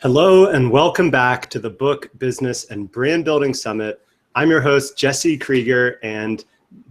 Hello and welcome back to the Book, Business, and Brand Building Summit. I'm your host, Jesse Krieger, and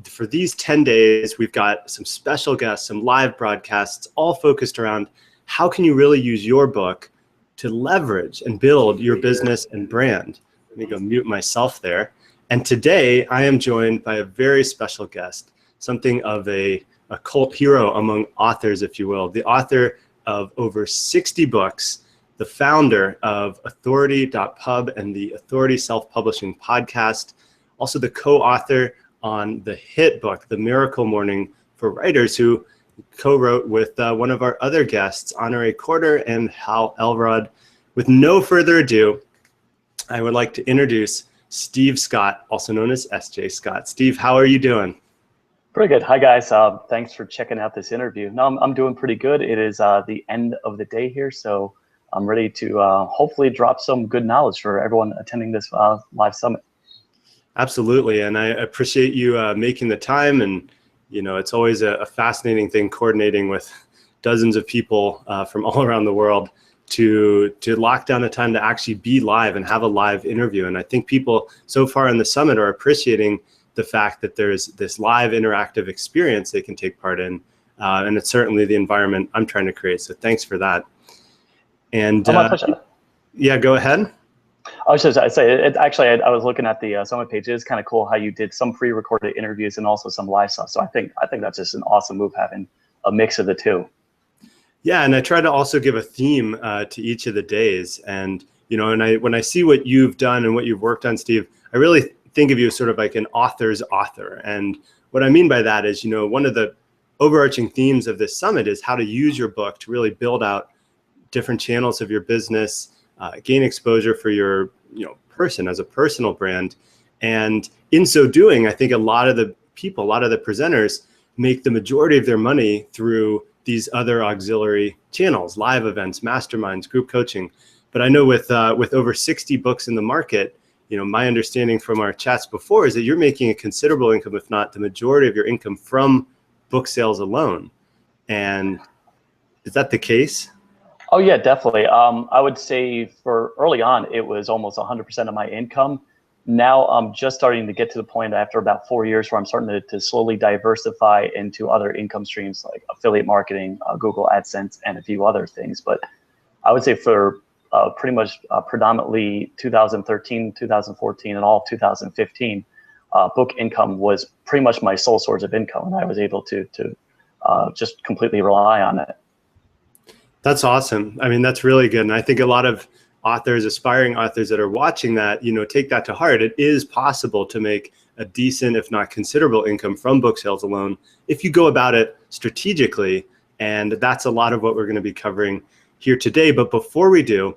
for these 10 days, we've got some special guests, some live broadcasts, all focused around how can you really use your book to leverage and build your business and brand. Let me go mute myself there. And today, I am joined by a very special guest, something of a cult hero among authors, if you will, the author of over 60 books, the founder of Authority.pub and the Authority Self-Publishing Podcast, also the co-author on the hit book, The Miracle Morning for Writers, who co-wrote with one of our other guests, Honoré Corder and Hal Elrod. With no further ado, I would like to introduce Steve Scott, also known as SJ Scott. Steve, how are you doing? Pretty good. Hi, guys. Thanks for checking out this interview. No, I'm doing pretty good. It is the end of the day here, so I'm ready to hopefully drop some good knowledge for everyone attending this live summit. Absolutely, and I appreciate you making the time. And you know, it's always a fascinating thing coordinating with dozens of people from all around the world to lock down the time to actually be live and have a live interview. And I think people so far in the summit are appreciating the fact that there's this live interactive experience they can take part in, and it's certainly the environment I'm trying to create. So thanks for that. And yeah, go ahead. I was just I was looking at the summit page. It is kind of cool how you did some pre-recorded interviews and also some live stuff. So I think that's just an awesome move, having a mix of the two. Yeah, and I try to also give a theme to each of the days. And you know, and when I see what you've done and what you've worked on, Steve, I really think of you as sort of like an author's author. And what I mean by that is, you know, one of the overarching themes of this summit is how to use your book to really build out different channels of your business, gain exposure for your person as a personal brand. And in so doing, I think a lot of the people, a lot of the presenters make the majority of their money through these other auxiliary channels, live events, masterminds, group coaching. But I know with over 60 books in the market, you know, my understanding from our chats before is that you're making a considerable income, if not the majority of your income, from book sales alone. And is that the case? Oh yeah, definitely. I would say for early on, it was almost 100% of my income. Now I'm just starting to get to the point after about 4 years where I'm starting to slowly diversify into other income streams like affiliate marketing, Google AdSense, and a few other things. But I would say for pretty much predominantly 2013, 2014, and all of 2015, book income was pretty much my sole source of income, and I was able to just completely rely on it. That's awesome. I mean, that's really good. And I think a lot of authors, aspiring authors that are watching that, you know, take that to heart. It is possible to make a decent, if not considerable, income from book sales alone if you go about it strategically. And that's a lot of what we're going to be covering here today. But before we do,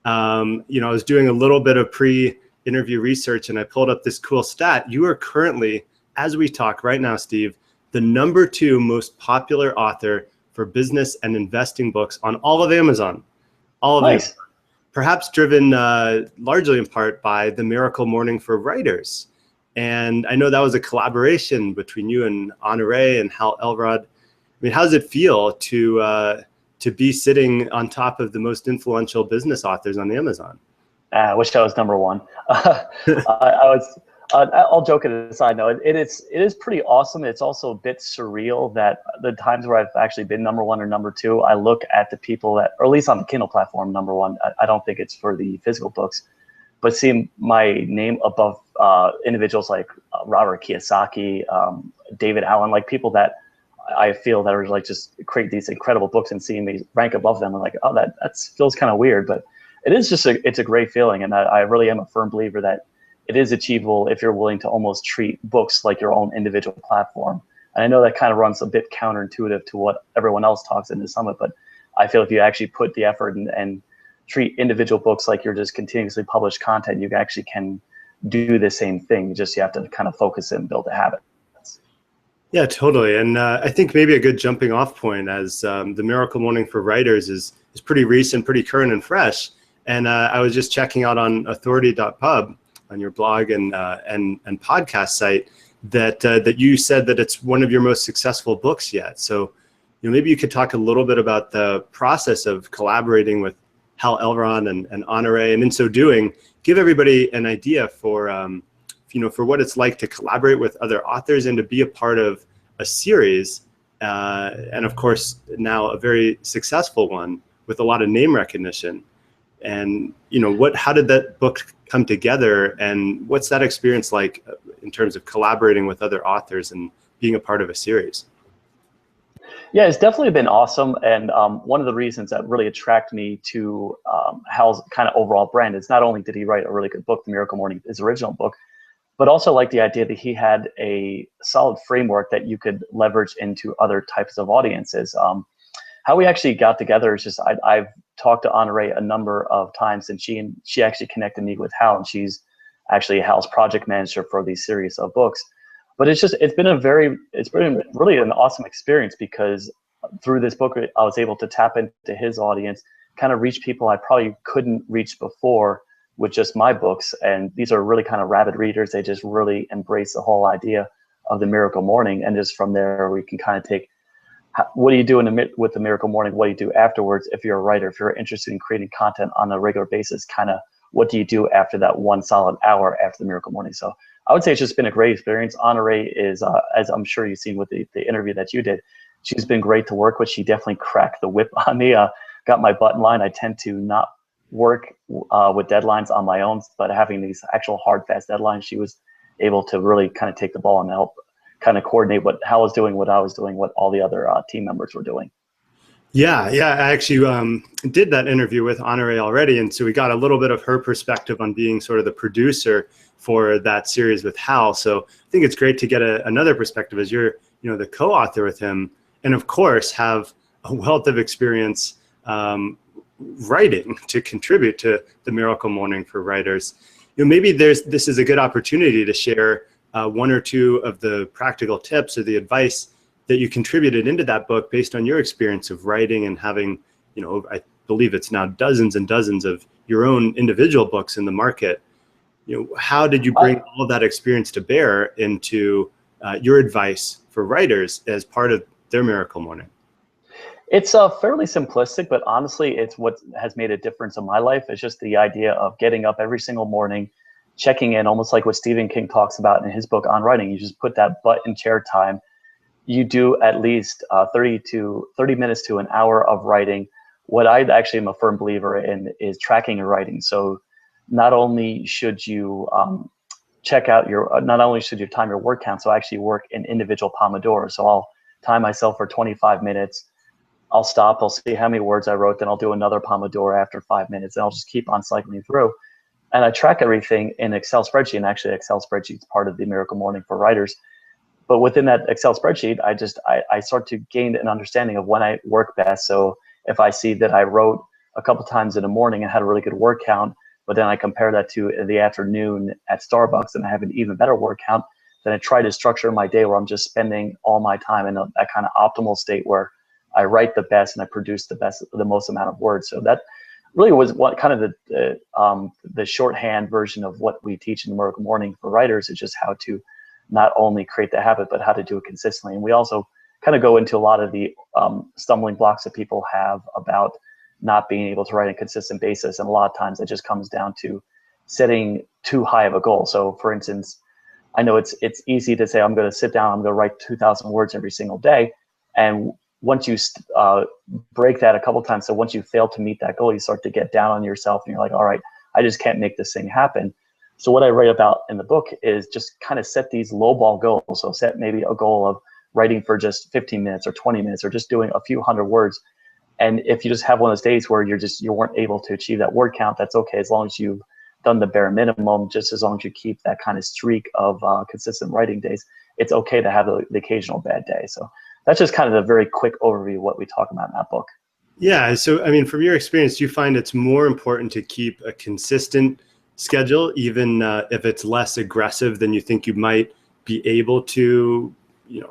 you know, I was doing a little bit of pre-interview research and I pulled up this cool stat. You are currently, as we talk right now, Steve, the #2 most popular author for business and investing books on all of Amazon, all of nice. Them. Perhaps driven largely in part by The Miracle Morning for Writers. And I know that was a collaboration between you and Honoré and Hal Elrod. I mean, how does it feel to be sitting on top of the most influential business authors on Amazon? I wish I was #1. All joking aside, no, it is pretty awesome. It's also a bit surreal that the times where I've actually been #1 or #2, I look at the people that, or at least on the Kindle platform, #1. I don't think it's for the physical books, but seeing my name above individuals like Robert Kiyosaki, David Allen, like people that I feel that are like just create these incredible books, and seeing me rank above them, I'm like, oh, that feels kind of weird, but it is just it's a great feeling, and I really am a firm believer that it is achievable if you're willing to almost treat books like your own individual platform. And I know that kind of runs a bit counterintuitive to what everyone else talks in the summit, but I feel if you actually put the effort and treat individual books like you're just continuously published content, you actually can do the same thing. You have to kind of focus and build a habit. Yeah, totally. And I think maybe a good jumping off point, as The Miracle Morning for Writers is pretty recent, pretty current and fresh. And I was just checking out on Authority.pub, on your blog and podcast site, that you said that it's one of your most successful books yet. So, you know, maybe you could talk a little bit about the process of collaborating with Hal Elron and Honore, and in so doing, give everybody an idea for for what it's like to collaborate with other authors and to be a part of a series, and of course now a very successful one with a lot of name recognition. And how did that book come together, and what's that experience like in terms of collaborating with other authors and being a part of a series? Yeah, it's definitely been awesome. And one of the reasons that really attracted me to Hal's kind of overall brand is not only did he write a really good book, The Miracle Morning, his original book, but also like the idea that he had a solid framework that you could leverage into other types of audiences. How we actually got together is just I've talked to Honore a number of times, and she actually connected me with Hal, and she's actually Hal's project manager for these series of books. But it's been really an awesome experience, because through this book I was able to tap into his audience, kind of reach people I probably couldn't reach before with just my books. And these are really kind of rabid readers. They just really embrace the whole idea of the Miracle Morning, and just from there we can kind of take, what do you do with the Miracle Morning? What do you do afterwards? If you're a writer, if you're interested in creating content on a regular basis, kind of what do you do after that one solid hour after the Miracle Morning? So I would say it's just been a great experience. Honore is, as I'm sure you've seen with the interview that you did, she's been great to work with. She definitely cracked the whip on me, got my butt in line. I tend to not work with deadlines on my own, but having these actual hard, fast deadlines, she was able to really kind of take the ball and help kind of coordinate what Hal was doing, what I was doing, what all the other team members were doing. Yeah, I actually did that interview with Honore already, and so we got a little bit of her perspective on being sort of the producer for that series with Hal. So I think it's great to get another perspective, as you're the co-author with him, and of course have a wealth of experience writing to contribute to the Miracle Morning for writers. Maybe this is a good opportunity to share one or two of the practical tips or the advice that you contributed into that book based on your experience of writing and having, I believe it's now dozens and dozens of your own individual books in the market. How did you bring all of that experience to bear into your advice for writers as part of their Miracle Morning? It's fairly simplistic, but honestly, it's what has made a difference in my life. It's just the idea of getting up every single morning, checking in, almost like what Stephen King talks about in his book on writing. You just put that butt in chair time. You do at least 30 minutes to an hour of writing. What I actually am a firm believer in is tracking your writing. So not only should you not only should you time your word count, so I actually work in individual Pomodoro. So I'll time myself for 25 minutes. I'll stop, I'll see how many words I wrote, then I'll do another Pomodoro after 5 minutes, and I'll just keep on cycling through. And I track everything in Excel spreadsheet, and actually Excel spreadsheet is part of the Miracle Morning for writers. But within that Excel spreadsheet, I start to gain an understanding of when I work best. So if I see that I wrote a couple times in the morning and had a really good word count, but then I compare that to the afternoon at Starbucks and I have an even better word count, then I try to structure my day where I'm just spending all my time in that kind of optimal state where I write the best and I produce the most amount of words. So that really was what kind of the shorthand version of what we teach in the Miracle Morning for writers, is just how to not only create the habit, but how to do it consistently. And we also kind of go into a lot of the stumbling blocks that people have about not being able to write on a consistent basis. And a lot of times it just comes down to setting too high of a goal. So for instance, I know it's easy to say, I'm going to sit down, I'm going to write 2,000 words every single day. And once you break that a couple of times, so once you fail to meet that goal, you start to get down on yourself and you're like, all right, I just can't make this thing happen. So what I write about in the book is just kind of set these lowball goals. So set maybe a goal of writing for just 15 minutes or 20 minutes or just doing a few hundred words. And if you just have one of those days where you weren't able to achieve that word count, that's okay, as long as you've done the bare minimum, just as long as you keep that kind of streak of consistent writing days, it's okay to have the occasional bad day. So that's just kind of a very quick overview of what we talk about in that book. Yeah, so I mean, from your experience, do you find it's more important to keep a consistent schedule, even if it's less aggressive than you think you might be able to,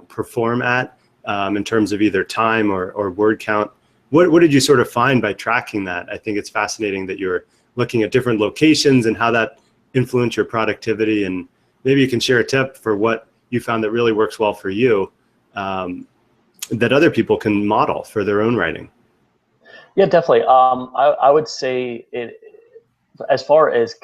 perform at in terms of either time or word count? What did you sort of find by tracking that? I think it's fascinating that you're looking at different locations and how that influenced your productivity. And maybe you can share a tip for what you found that really works well for you, that other people can model for their own writing. Yeah, definitely. I would say it, as far as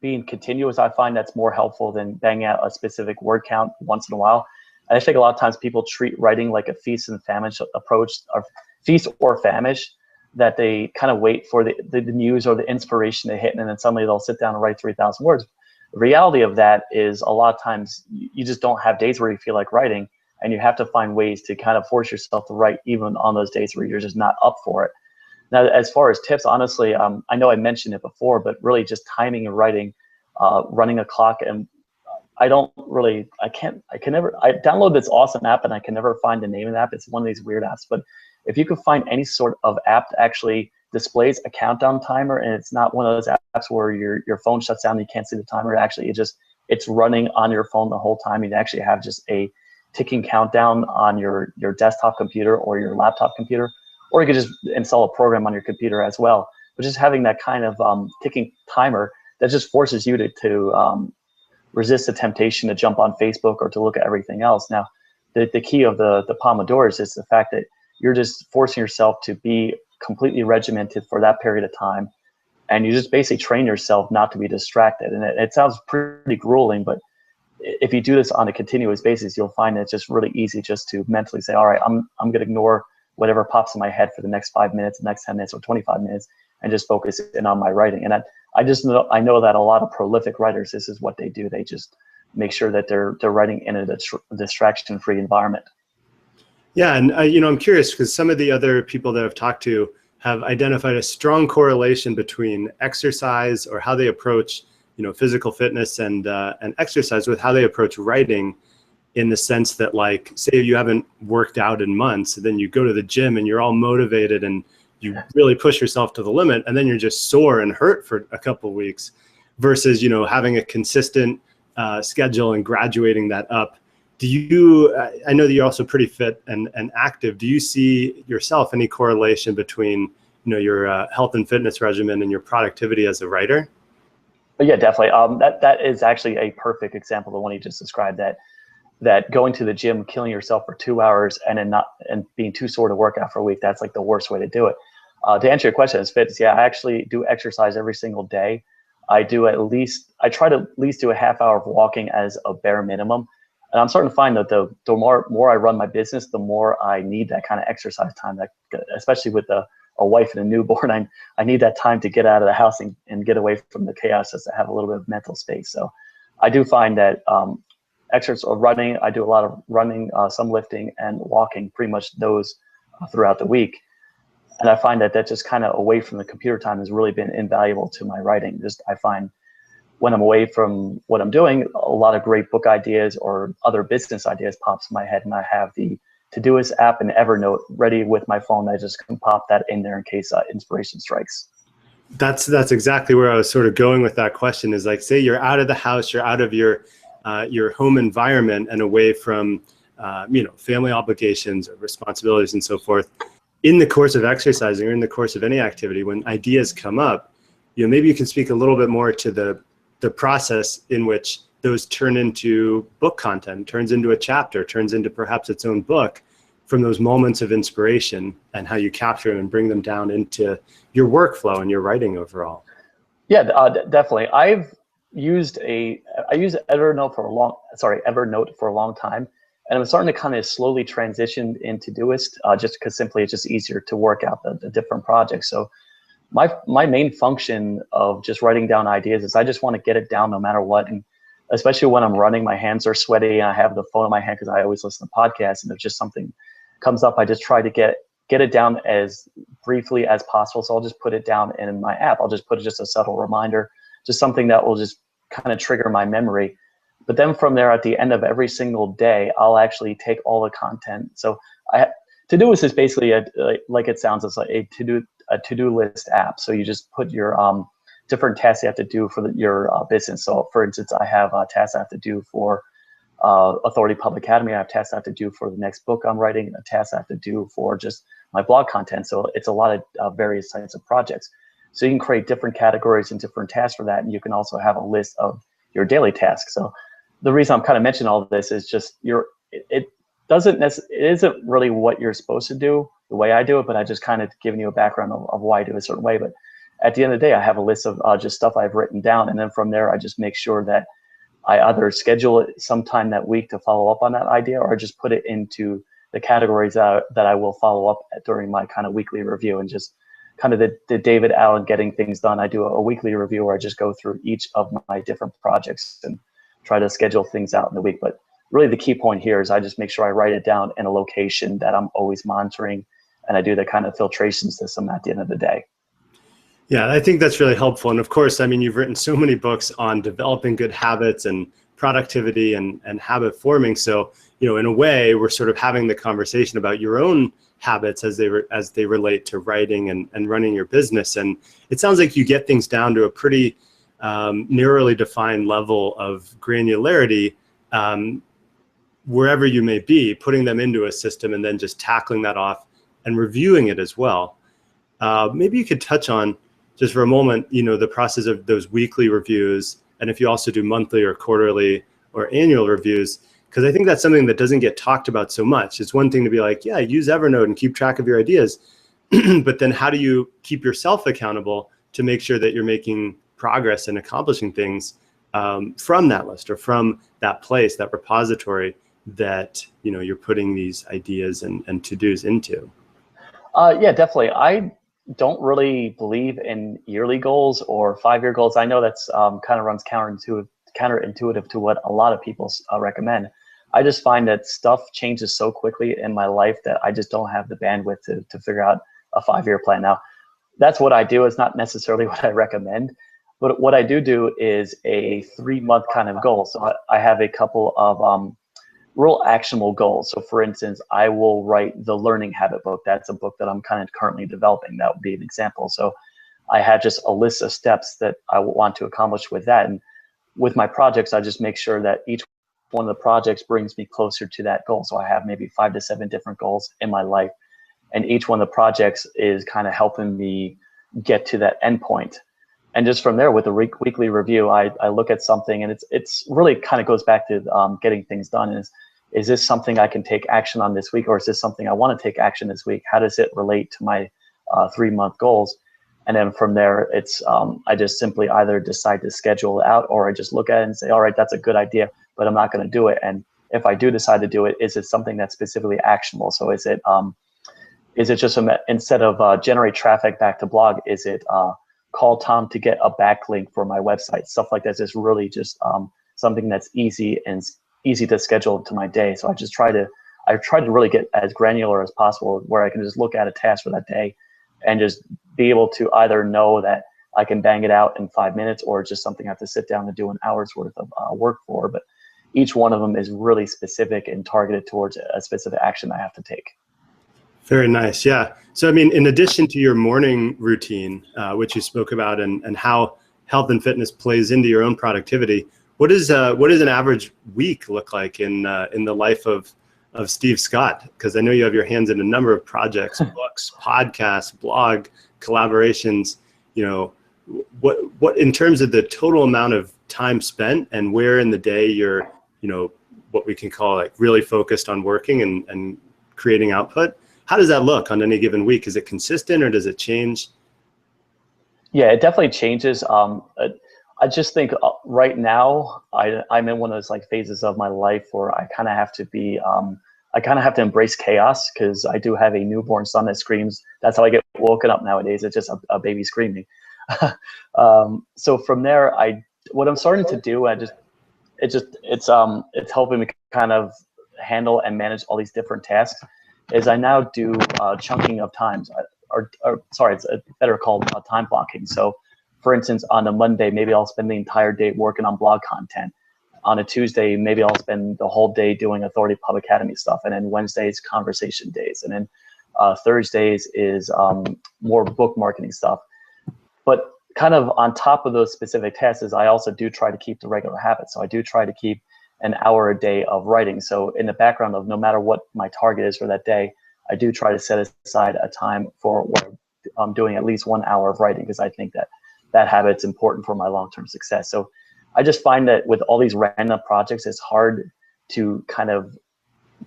being continuous, I find that's more helpful than banging out a specific word count once in a while. And I think a lot of times people treat writing like a feast and famish approach, or feast or famish, that they kind of wait for the news or the inspiration to hit, and then suddenly they'll sit down and write 3,000 words. The reality of that is a lot of times you just don't have days where you feel like writing, and you have to find ways to kind of force yourself to write even on those days where you're just not up for it. Now, as far as tips, honestly, I know I mentioned it before, but really just timing and writing, running a clock. And I don't really, I can never, I download this awesome app and I can never find the name of the app. It's one of these weird apps, but if you could find any sort of app that actually displays a countdown timer, and it's not one of those apps where your phone shuts down and you can't see the timer, actually, it's running on your phone the whole time. You actually have just a ticking countdown on your desktop computer or your laptop computer, or you could just install a program on your computer as well. But just having that kind of ticking timer that just forces you to resist the temptation to jump on Facebook or to look at everything else. Now, the key of the Pomodors is the fact that you're just forcing yourself to be completely regimented for that period of time. And you just basically train yourself not to be distracted. And it sounds pretty grueling, but if you do this on a continuous basis, you'll find it's just really easy just to mentally say, all right, I'm going to ignore whatever pops in my head for the next 5 minutes, the next 10 minutes, or 25 minutes, and just focus in on my writing. And I know that a lot of prolific writers, this is what they do. They just make sure that they're writing in a distraction-free environment. Yeah, and I'm curious because some of the other people that I've talked to have identified a strong correlation between exercise or how they approach, physical fitness and exercise with how they approach writing, in the sense that, like, say you haven't worked out in months, and then you go to the gym and you're all motivated and you really push yourself to the limit, and then you're just sore and hurt for a couple of weeks, versus, having a consistent schedule and graduating that up. Do you, I know that you're also pretty fit and active. Do you see yourself any correlation between, your health and fitness regimen and your productivity as a writer? Yeah, definitely. That is actually a perfect example, the one you just described, that going to the gym, killing yourself for 2 hours and being too sore to work out for a week, that's like the worst way to do it. To answer your question, as fitness, yeah, I actually do exercise every single day. I try to at least do a half hour of walking as a bare minimum. And I'm starting to find that the more I run my business, the more I need that kind of exercise time, especially with a wife and a newborn. I need that time to get out of the house and get away from the chaos, just to have a little bit of mental space. So I do find that exercise or running, I do a lot of running, some lifting, and walking, pretty much those throughout the week. And I find that just kind of away from the computer time has really been invaluable to my writing. I find when I'm away from what I'm doing, a lot of great book ideas or other business ideas pops in my head, and I have the Todoist app and Evernote ready with my phone. I just can pop that in there in case inspiration strikes. That's exactly where I was sort of going with that question, is like, say you're out of the house, you're out of your home environment and away from, family obligations or responsibilities and so forth. In the course of exercising or in the course of any activity, when ideas come up, maybe you can speak a little bit more to the process in which those turn into book content, turns into a chapter, turns into perhaps its own book, from those moments of inspiration, and how you capture them and bring them down into your workflow and your writing overall. Yeah, definitely. I used Evernote for a long time, and I'm starting to kind of slowly transition into Todoist, just because simply it's just easier to work out the different projects. So my main function of just writing down ideas is I just want to get it down no matter what. And especially when I'm running, my hands are sweaty and I have the phone in my hand because I always listen to podcasts, and if just something comes up, I just try to get it down as briefly as possible. So I'll just put it down in my app. I'll just put just a subtle reminder, just something that will just kind of trigger my memory. But then from there, at the end of every single day, I'll actually take all the content. So Todoist is basically like it sounds, it's like a to-do list app. So you just put your different tasks you have to do for your business. So for instance, I have tasks I have to do for Authority Public Academy. I have tasks I have to do for the next book I'm writing, a task I have to do for just my blog content. So it's a lot of various types of projects. So you can create different categories and different tasks for that. And you can also have a list of your daily tasks. So the reason I'm kind of mentioning all of this is just it isn't really what you're supposed to do the way I do it, but I just kind of giving you a background of why I do it a certain way. But at the end of the day, I have a list of just stuff I've written down. And then from there, I just make sure that I either schedule it sometime that week to follow up on that idea, or just put it into the categories that I will follow up at during my kind of weekly review. And just kind of the David Allen getting things done. I do a weekly review where I just go through each of my different projects and try to schedule things out in the week. But really the key point here is I just make sure I write it down in a location that I'm always monitoring, and I do the kind of filtration system at the end of the day. Yeah, I think that's really helpful. And of course, I mean, you've written so many books on developing good habits and productivity and habit forming. So, you know, in a way, we're sort of having the conversation about your own habits as they relate to writing and running your business. And it sounds like you get things down to a pretty narrowly defined level of granularity wherever you may be, putting them into a system and then just tackling that off and reviewing it as well. Maybe you could touch on, just for a moment, you know, the process of those weekly reviews, and if you also do monthly or quarterly or annual reviews, because I think that's something that doesn't get talked about so much. It's one thing to be like, yeah, use Evernote and keep track of your ideas, but then how do you keep yourself accountable to make sure that you're making progress and accomplishing things from that list or from that place, that repository that, you know, you're putting these ideas and to-dos into? Yeah, definitely. I don't really believe in yearly goals or 5-year goals. I know that's kind of runs counterintuitive to what a lot of people recommend. I just find that stuff changes so quickly in my life that I just don't have the bandwidth to figure out a 5-year plan. Now, that's what I do. It's not necessarily what I recommend, but what I do is a 3-month kind of goal. So I have a couple of real actionable goals. So for instance, I will write the learning habit book. That's a book that I'm kind of currently developing. That would be an example. So I have just a list of steps that I want to accomplish with that. And with my projects, I just make sure that each one of the projects brings me closer to that goal. So I have maybe 5 to 7 different goals in my life. And each one of the projects is kind of helping me get to that endpoint. And just from there, with the weekly review, I look at something, and it's really kind of goes back to getting things done. Is this something I can take action on this week, or is this something I want to take action this week? How does it relate to my 3-month goals? And then from there, it's I just simply either decide to schedule it out, or I just look at it and say, all right, that's a good idea, but I'm not going to do it. And if I do decide to do it, is it something that's specifically actionable? So is it just instead of generate traffic back to blog, is it call Tom to get a backlink for my website? Stuff like that is really just something that's easy to schedule to my day. So I try to really get as granular as possible, where I can just look at a task for that day and just be able to either know that I can bang it out in 5 minutes, or just something I have to sit down and do an hour's worth of work for. But each one of them is really specific and targeted towards a specific action I have to take. Very nice. Yeah. So, I mean, in addition to your morning routine, which you spoke about, and how health and fitness plays into your own productivity, what does an average week look like in the life of Steve Scott? Because I know you have your hands in a number of projects, books, podcasts, blog, collaborations. You know, what in terms of the total amount of time spent, and where in the day you're, you know, what we can call like really focused on working and creating output. How does that look on any given week? Is it consistent, or does it change? Yeah, it definitely changes. I just think right now I'm in one of those like phases of my life where I kind of have to be, I kind of have to embrace chaos, because I do have a newborn son that screams. That's how I get woken up nowadays. It's just a baby screaming. So from there, what I'm starting to do, it's helping me kind of handle and manage all these different tasks, is I now do chunking of times, or sorry, it's better called time blocking. So for instance, on a Monday, maybe I'll spend the entire day working on blog content. On a Tuesday, maybe I'll spend the whole day doing Authority Pub Academy stuff. And then Wednesdays, conversation days. And then Thursdays is more book marketing stuff. But kind of on top of those specific tasks, I also do try to keep the regular habits. So I do try to keep an hour a day of writing. So in the background of no matter what my target is for that day, I do try to set aside a time for where I'm doing at least 1 hour of writing, because I think that habit's important for my long-term success. So I just find that with all these random projects, it's hard to kind of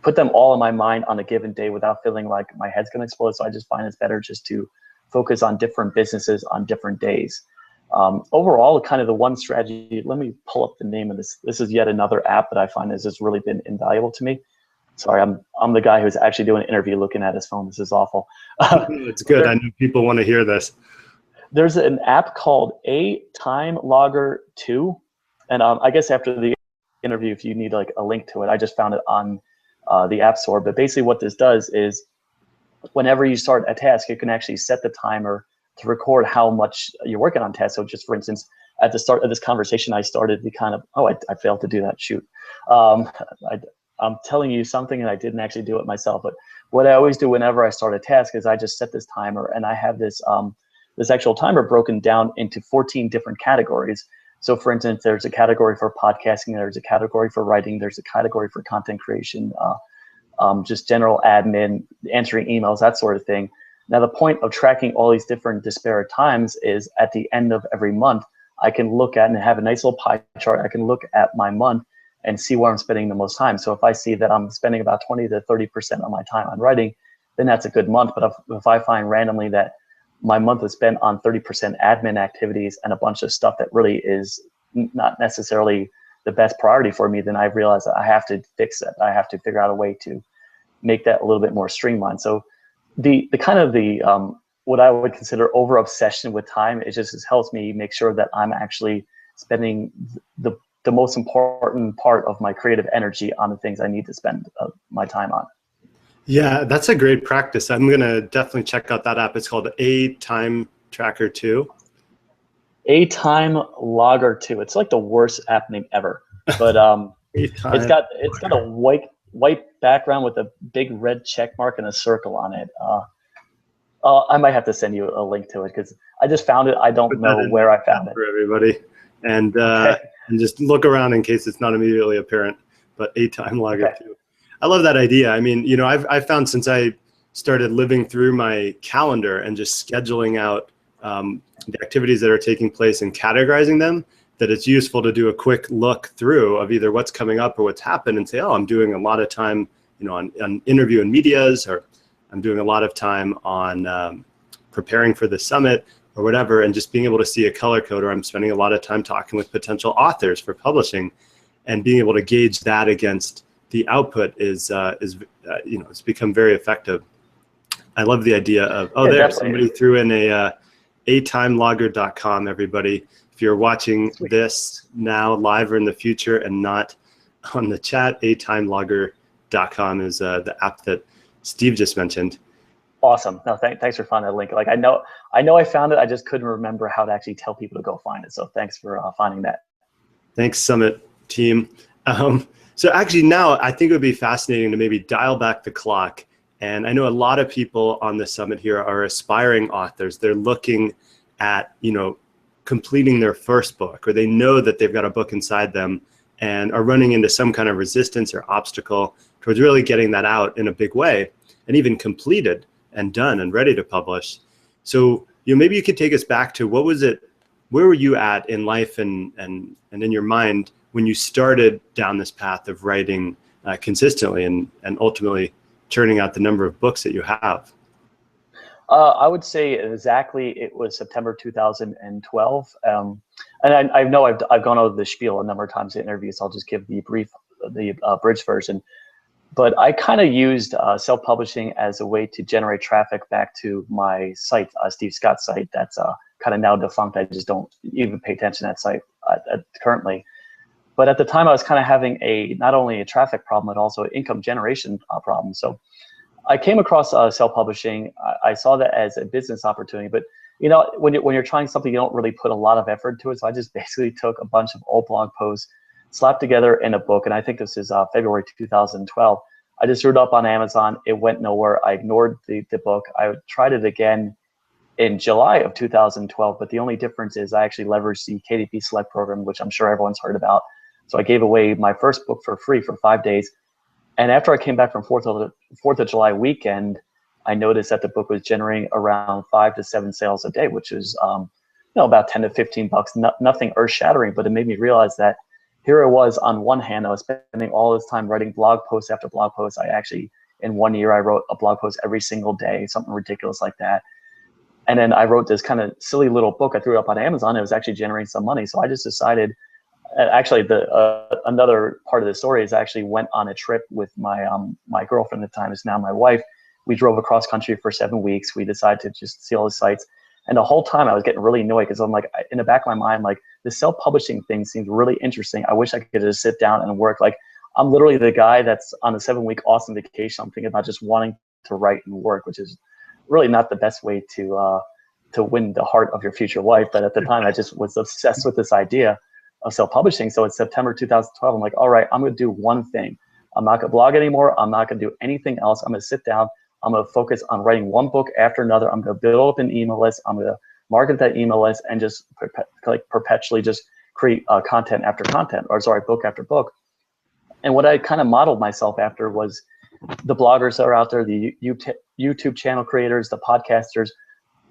put them all in my mind on a given day without feeling like my head's going to explode. So I just find it's better just to focus on different businesses on different days. Overall, kind of the one strategy, let me pull up the name of this. This is yet another app that I find has just really been invaluable to me. Sorry, I'm the guy who's actually doing an interview looking at his phone. This is awful. It's good. I know people want to hear this. There's an app called A Time Logger 2. And I guess after the interview, if you need like a link to it, I just found it on the App Store. But basically what this does is whenever you start a task, you can actually set the timer to record how much you're working on tasks. So just for instance, at the start of this conversation, I started the kind of, I failed to do that, shoot. I'm telling you something and I didn't actually do it myself. But what I always do whenever I start a task is I just set this timer, and I have this this actual timer broken down into 14 different categories. So for instance, there's a category for podcasting, there's a category for writing, there's a category for content creation, just general admin, answering emails, that sort of thing. Now, the point of tracking all these different disparate times is at the end of every month, I can look at and have a nice little pie chart. I can look at my month and see where I'm spending the most time. So if I see that I'm spending about 20 to 30% of my time on writing, then that's a good month. But if I find randomly that my month is spent on 30% admin activities and a bunch of stuff that really is not necessarily the best priority for me, then I realize that I have to fix it. I have to figure out a way to make that a little bit more streamlined. So the kind of the what I would consider over obsession with time, it just helps me make sure that I'm actually spending the most important part of my creative energy on the things I need to spend my time on. Yeah, that's a great practice. I'm going to definitely check out that app. It's called A Time Tracker 2. A Time Logger 2. It's like the worst app name ever. But it's got a white background with a big red check mark and a circle on it. I might have to send you a link to it because I just found it. I don't know where I found it. For everybody. And and just look around in case it's not immediately apparent. But A Time Logger 2. I love that idea. I mean, you know, I've found since I started living through my calendar and just scheduling out the activities that are taking place and categorizing them, that it's useful to do a quick look through of either what's coming up or what's happened and say, oh, I'm doing a lot of time, you know, on interview and medias, or I'm doing a lot of time on preparing for the summit or whatever, and just being able to see a color code, or I'm spending a lot of time talking with potential authors for publishing, and being able to gauge that against the output is you know, it's become very effective. I love the idea of, somebody threw in a atimelogger.com, everybody. If you're watching this now live or in the future and not on the chat, atimelogger.com is the app that Steve just mentioned. Awesome. No, thanks for finding that link. Like I know I found it. I just couldn't remember how to actually tell people to go find it. So thanks for finding that. Thanks, Summit team. So actually now I think it would be fascinating to maybe dial back the clock. And I know a lot of people on the summit here are aspiring authors. They're looking at, you know, completing their first book, or they know that they've got a book inside them and are running into some kind of resistance or obstacle towards really getting that out in a big way and even completed and done and ready to publish. So, you know, maybe you could take us back to what was it, where were you at in life and in your mind when you started down this path of writing consistently and ultimately churning out the number of books that you have? I would say exactly it was September 2012. And I know I've gone over the spiel a number of times in interviews. So I'll just give the bridge version. But I kind of used self-publishing as a way to generate traffic back to my site, Steve Scott's site. That's kind of now defunct. I just don't even pay attention to that site currently. But at the time, I was kind of having not only a traffic problem, but also an income generation problem. So I came across self-publishing. I saw that as a business opportunity. But you know, when you're trying something, you don't really put a lot of effort into it. So I just basically took a bunch of old blog posts, slapped together in a book, and I think this is February 2012. I just threw it up on Amazon. It went nowhere. I ignored the book. I tried it again in July of 2012, but the only difference is I actually leveraged the KDP Select program, which I'm sure everyone's heard about. So I gave away my first book for free for 5 days. And after I came back from 4th of July weekend, I noticed that the book was generating around 5 to 7 sales a day, which is you know, about $10 to $15, nothing earth shattering, but it made me realize that, here it was. On one hand, I was spending all this time writing blog post after blog post. I actually, in 1 year, I wrote a blog post every single day, something ridiculous like that. And then I wrote this kind of silly little book. I threw it up on Amazon. It was actually generating some money. So I just decided, actually, another part of the story is I actually went on a trip with my girlfriend at the time, is now my wife. We drove across country for 7 weeks. We decided to just see all the sites. And the whole time I was getting really annoyed because I'm like, in the back of my mind, like, the self-publishing thing seems really interesting. I wish I could just sit down and work. Like, I'm literally the guy that's on a 7-week awesome vacation. I'm thinking about just wanting to write and work, which is really not the best way to win the heart of your future wife. But at the time, I just was obsessed with this idea of self-publishing. So it's September 2012. I'm like, all right, I'm going to do one thing. I'm not going to blog anymore. I'm not going to do anything else. I'm going to sit down. I'm going to focus on writing one book after another. I'm going to build up an email list. I'm going to market that email list and just perpetually just create content after content, book after book. And what I kind of modeled myself after was the bloggers that are out there, the YouTube channel creators, the podcasters.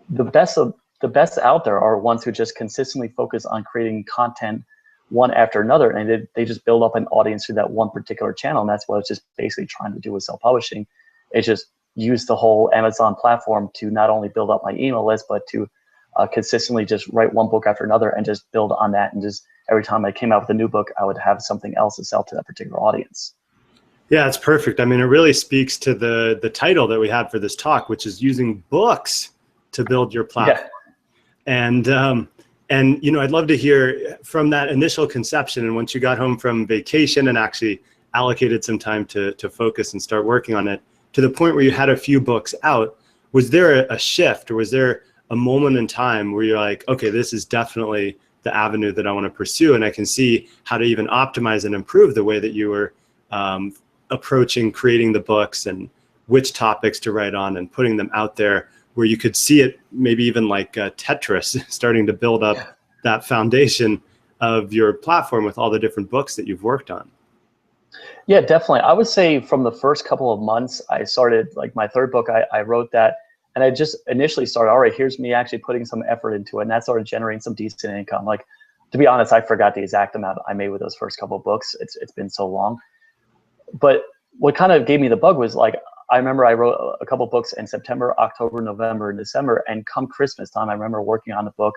The best out there are ones who just consistently focus on creating content one after another, and they just build up an audience through that one particular channel. And that's what I was just basically trying to do with self-publishing. It's just use the whole Amazon platform to not only build up my email list, but to consistently just write one book after another and just build on that. And just every time I came out with a new book, I would have something else to sell to that particular audience. Yeah, it's perfect. I mean, it really speaks to the title that we had for this talk, which is using books to build your platform. Yeah. And I'd love to hear from that initial conception, and once you got home from vacation and actually allocated some time to focus and start working on it, to the point where you had a few books out, was there a shift, or was there a moment in time where you're like, okay, this is definitely the avenue that I want to pursue, and I can see how to even optimize and improve the way that you were approaching creating the books and which topics to write on and putting them out there, where you could see it maybe even like Tetris starting to build up that foundation of your platform with all the different books that you've worked on? Yeah, definitely. I would say from the first couple of months, I started, like, my third book, I wrote that, and I just initially started, all right, here's me actually putting some effort into it, and that started generating some decent income. Like, to be honest, I forgot the exact amount I made with those first couple of books. It's been so long. But what kind of gave me the bug was, like, I remember I wrote a couple books in September, October, November, and December, and come Christmas time, I remember working on the book,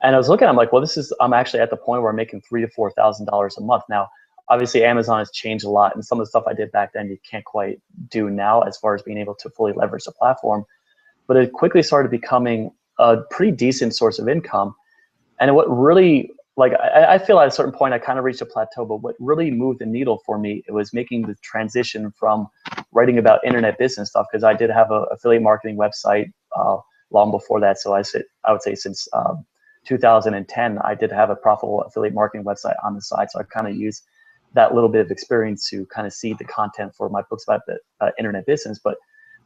and I was looking, I'm like, well, I'm actually at the point where I'm making $3,000 to $4,000 a month. Now, obviously, Amazon has changed a lot, and some of the stuff I did back then you can't quite do now as far as being able to fully leverage the platform. But it quickly started becoming a pretty decent source of income. And what really, like, I feel at a certain point I kind of reached a plateau, but what really moved the needle for me, it was making the transition from writing about internet business stuff, because I did have an affiliate marketing website long before that. So I would say since 2010, I did have a profitable affiliate marketing website on the side. So I kind of used that little bit of experience to kind of seed the content for my books about the internet business. But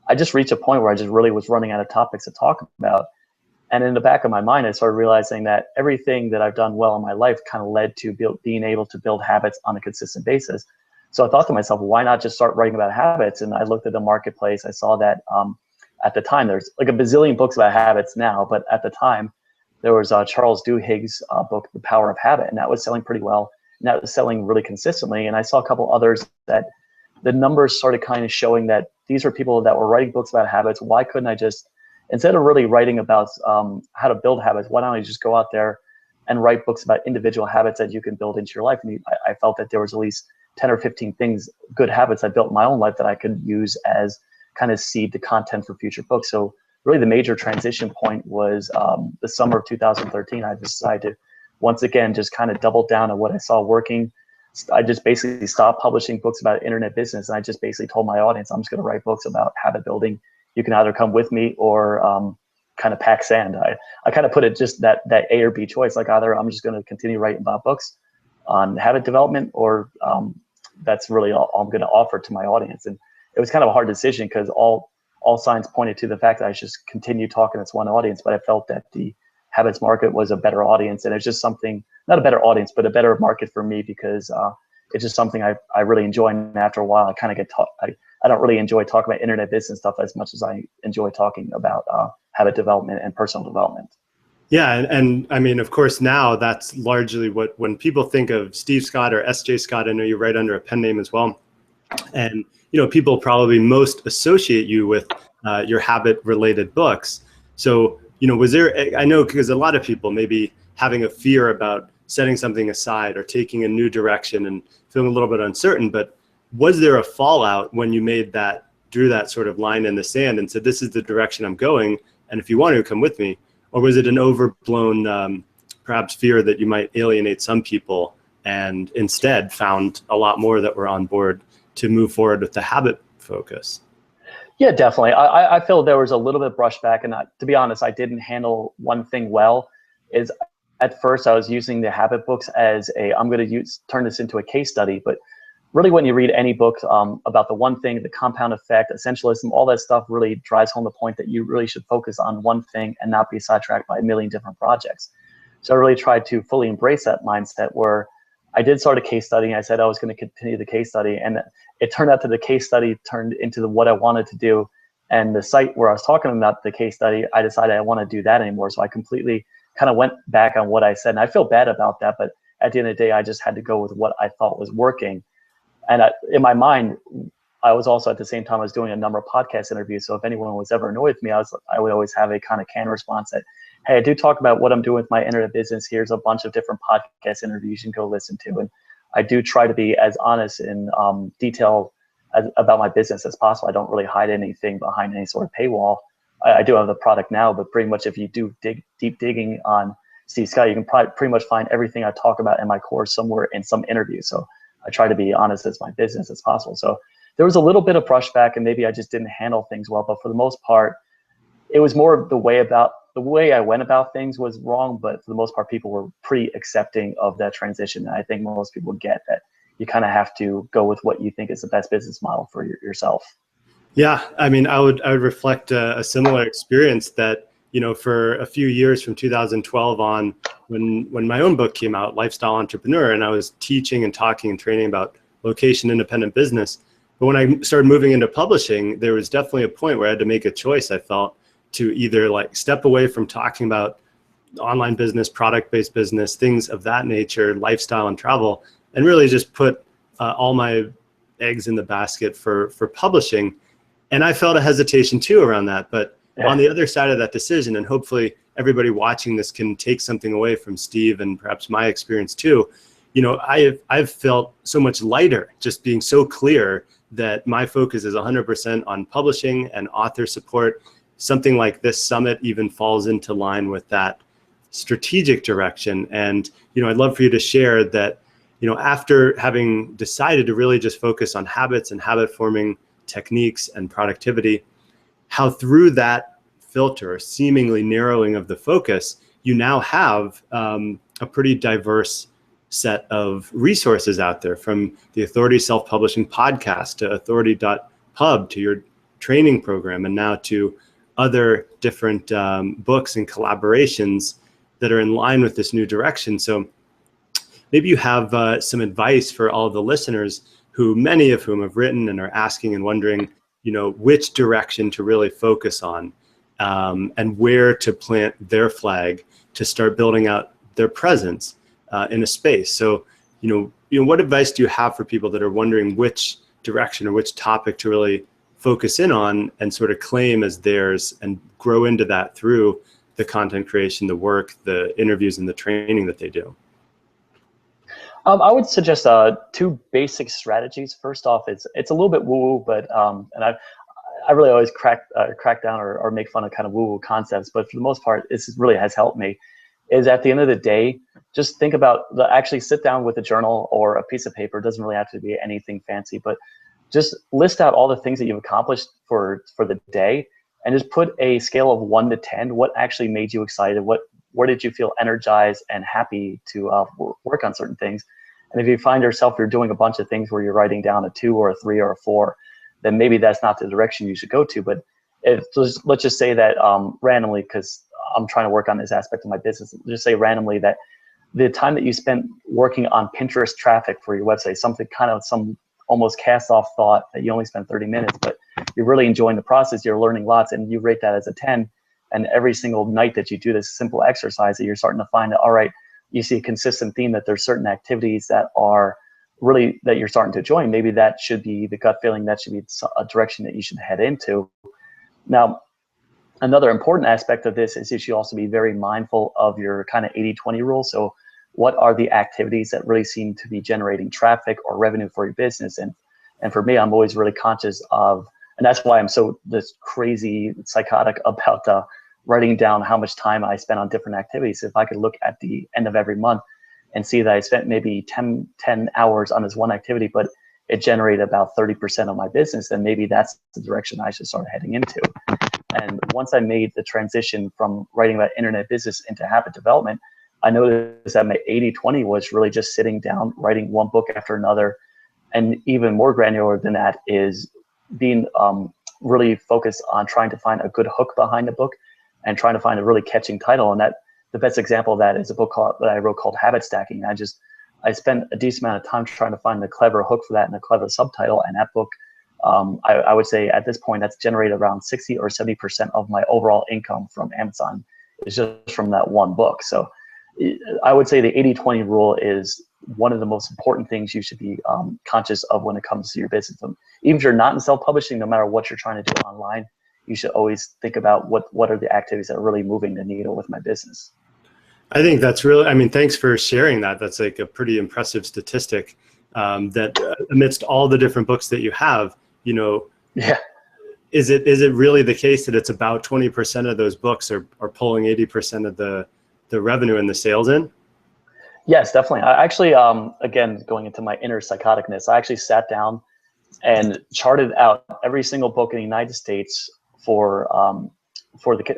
I just reached a point where I just really was running out of topics to talk about. And in the back of my mind, I started realizing that everything that I've done well in my life kind of led to being able to build habits on a consistent basis. So I thought to myself, why not just start writing about habits? And I looked at the marketplace. I saw that at the time, there's like a bazillion books about habits now, but at the time, there was Charles Duhigg's book, The Power of Habit, and that was selling pretty well. And that was selling really consistently. And I saw a couple others that the numbers started kind of showing that these were people that were writing books about habits. Why couldn't I just, instead of really writing about how to build habits, why don't I just go out there and write books about individual habits that you can build into your life? And I felt that there was at least 10 or 15 things, good habits I built in my own life that I could use as kind of seed the content for future books. So really the major transition point was the summer of 2013. I decided to, once again, just kind of double down on what I saw working. I just basically stopped publishing books about internet business. And I just basically told my audience, I'm just going to write books about habit building. You can either come with me or kind of pack sand. I kind of put it just that A or B choice. Like, either I'm just going to continue writing about books on habit development, or that's really all I'm going to offer to my audience. And it was kind of a hard decision, because all signs pointed to the fact that I should just continue talking to this one audience, but I felt that the habits market was a better audience, and it's just something, not a better audience, but a better market for me, because it's just something I really enjoy. And after a while, I kind of get I don't really enjoy talking about internet business stuff as much as I enjoy talking about habit development and personal development. Yeah, and I mean, of course, now that's largely what, when people think of Steve Scott or SJ Scott, I know you write under a pen name as well. And, people probably most associate you with your habit related books. So, was there, I know because a lot of people maybe having a fear about setting something aside or taking a new direction and feeling a little bit uncertain, but was there a fallout when you drew that sort of line in the sand and said, this is the direction I'm going, and if you want to, come with me? Or was it an overblown, perhaps fear that you might alienate some people, and instead found a lot more that were on board to move forward with the habit focus? Yeah, definitely. I feel there was a little bit of brushback, and to be honest, I didn't handle one thing well. Is at first I was using the habit books as I'm going to turn this into a case study, but really when you read any book about the one thing, the compound effect, essentialism, all that stuff really drives home the point that you really should focus on one thing and not be sidetracked by a million different projects. So I really tried to fully embrace that mindset where I did start a case study, and I said I was going to continue the case study, and it turned out that the case study turned into what I wanted to do. And the site where I was talking about the case study, I decided I didn't want to do that anymore. So I completely kind of went back on what I said, and I feel bad about that, but at the end of the day, I just had to go with what I thought was working. And in my mind, I was also at the same time I was doing a number of podcast interviews. So if anyone was ever annoyed with me, I would always have a kind of canned response that, hey, I do talk about what I'm doing with my internet business. Here's a bunch of different podcast interviews you can go listen to. And I do try to be as honest and detailed about my business as possible. I don't really hide anything behind any sort of paywall. I do have the product now, but pretty much if you do deep digging on Steve Scott, you can pretty much find everything I talk about in my course somewhere in some interview. So I try to be honest as my business as possible. So there was a little bit of brushback, and maybe I just didn't handle things well. But for the most part, it was more the way I went about things was wrong. But for the most part, people were pretty accepting of that transition. And I think most people get that you kind of have to go with what you think is the best business model for yourself. Yeah, I mean, I would reflect a similar experience that, for a few years from 2012 on, when my own book came out, Lifestyle Entrepreneur, and I was teaching and talking and training about location independent business. But when I started moving into publishing, there was definitely a point where I had to make a choice, I felt, to either like step away from talking about online business, product-based business, things of that nature, lifestyle and travel, and really just put all my eggs in the basket for publishing. And I felt a hesitation too around that. But on the other side of that decision, and hopefully everybody watching this can take something away from Steve and perhaps my experience too, I've felt so much lighter just being so clear that my focus is 100% on publishing and author support. Something like this summit even falls into line with that strategic direction. And, I'd love for you to share that, after having decided to really just focus on habits and habit forming techniques and productivity, how through that filter, seemingly narrowing of the focus, you now have a pretty diverse set of resources out there, from the Authority Self-Publishing podcast to authority.pub to your training program, and now to other different books and collaborations that are in line with this new direction. So maybe you have some advice for all of the listeners, who many of whom have written and are asking and wondering, which direction to really focus on, and where to plant their flag to start building out their presence in a space. So, what advice do you have for people that are wondering which direction or which topic to really focus in on and sort of claim as theirs and grow into that through the content creation, the work, the interviews, and the training that they do? I would suggest two basic strategies. First off, it's a little bit woo-woo, but and I really always crack down or make fun of kind of woo-woo concepts. But for the most part, this really has helped me. Is at the end of the day, just think about actually sit down with a journal or a piece of paper. It doesn't really have to be anything fancy, but just list out all the things that you've accomplished for the day, and just put a scale of 1 to 10. What actually made you excited? Where did you feel energized and happy to work on certain things? And if you find yourself you're doing a bunch of things where you're writing down a 2 or a 3 or a 4, then maybe that's not the direction you should go to. But let's just say that randomly, because I'm trying to work on this aspect of my business, just say randomly that the time that you spent working on Pinterest traffic for your website, some almost cast off thought that you only spent 30 minutes, but you're really enjoying the process, you're learning lots, and you rate that as a 10. And every single night that you do this simple exercise, that you're starting to find that, all right, you see a consistent theme that there's certain activities that are really that you're starting to join. Maybe that should be the gut feeling, that should be a direction that you should head into. Now, another important aspect of this is you should also be very mindful of your kind of 80-20 rule. So what are the activities that really seem to be generating traffic or revenue for your business? And for me, I'm always really conscious of, and that's why I'm so this crazy psychotic about writing down how much time I spend on different activities. If I could look at the end of every month and see that I spent maybe 10 hours on this one activity, but it generated about 30% of my business, then maybe that's the direction I should start heading into. And once I made the transition from writing about internet business into habit development, I noticed that my 80-20 was really just sitting down, writing one book after another. And even more granular than that is being really focused on trying to find a good hook behind the book and trying to find a really catching title. And that the best example of that is a book that I wrote called Habit Stacking. I spent a decent amount of time trying to find the clever hook for that and a clever subtitle. And that book, I would say at this point, that's generated around 60 or 70% of my overall income from Amazon is just from that one book. So I would say the 80-20 rule is one of the most important things you should be conscious of when it comes to your business. Even if you're not in self-publishing, no matter what you're trying to do online, you should always think about what are the activities that are really moving the needle with my business. I think that's really, I mean, thanks for sharing that. That's like a pretty impressive statistic that amidst all the different books that you have, you know, yeah. Is it really the case that it's about 20% of those books are pulling 80% of the revenue and the sales in? Yes, definitely. I actually, again, going into my inner psychoticness, I actually sat down and charted out every single book in the United States for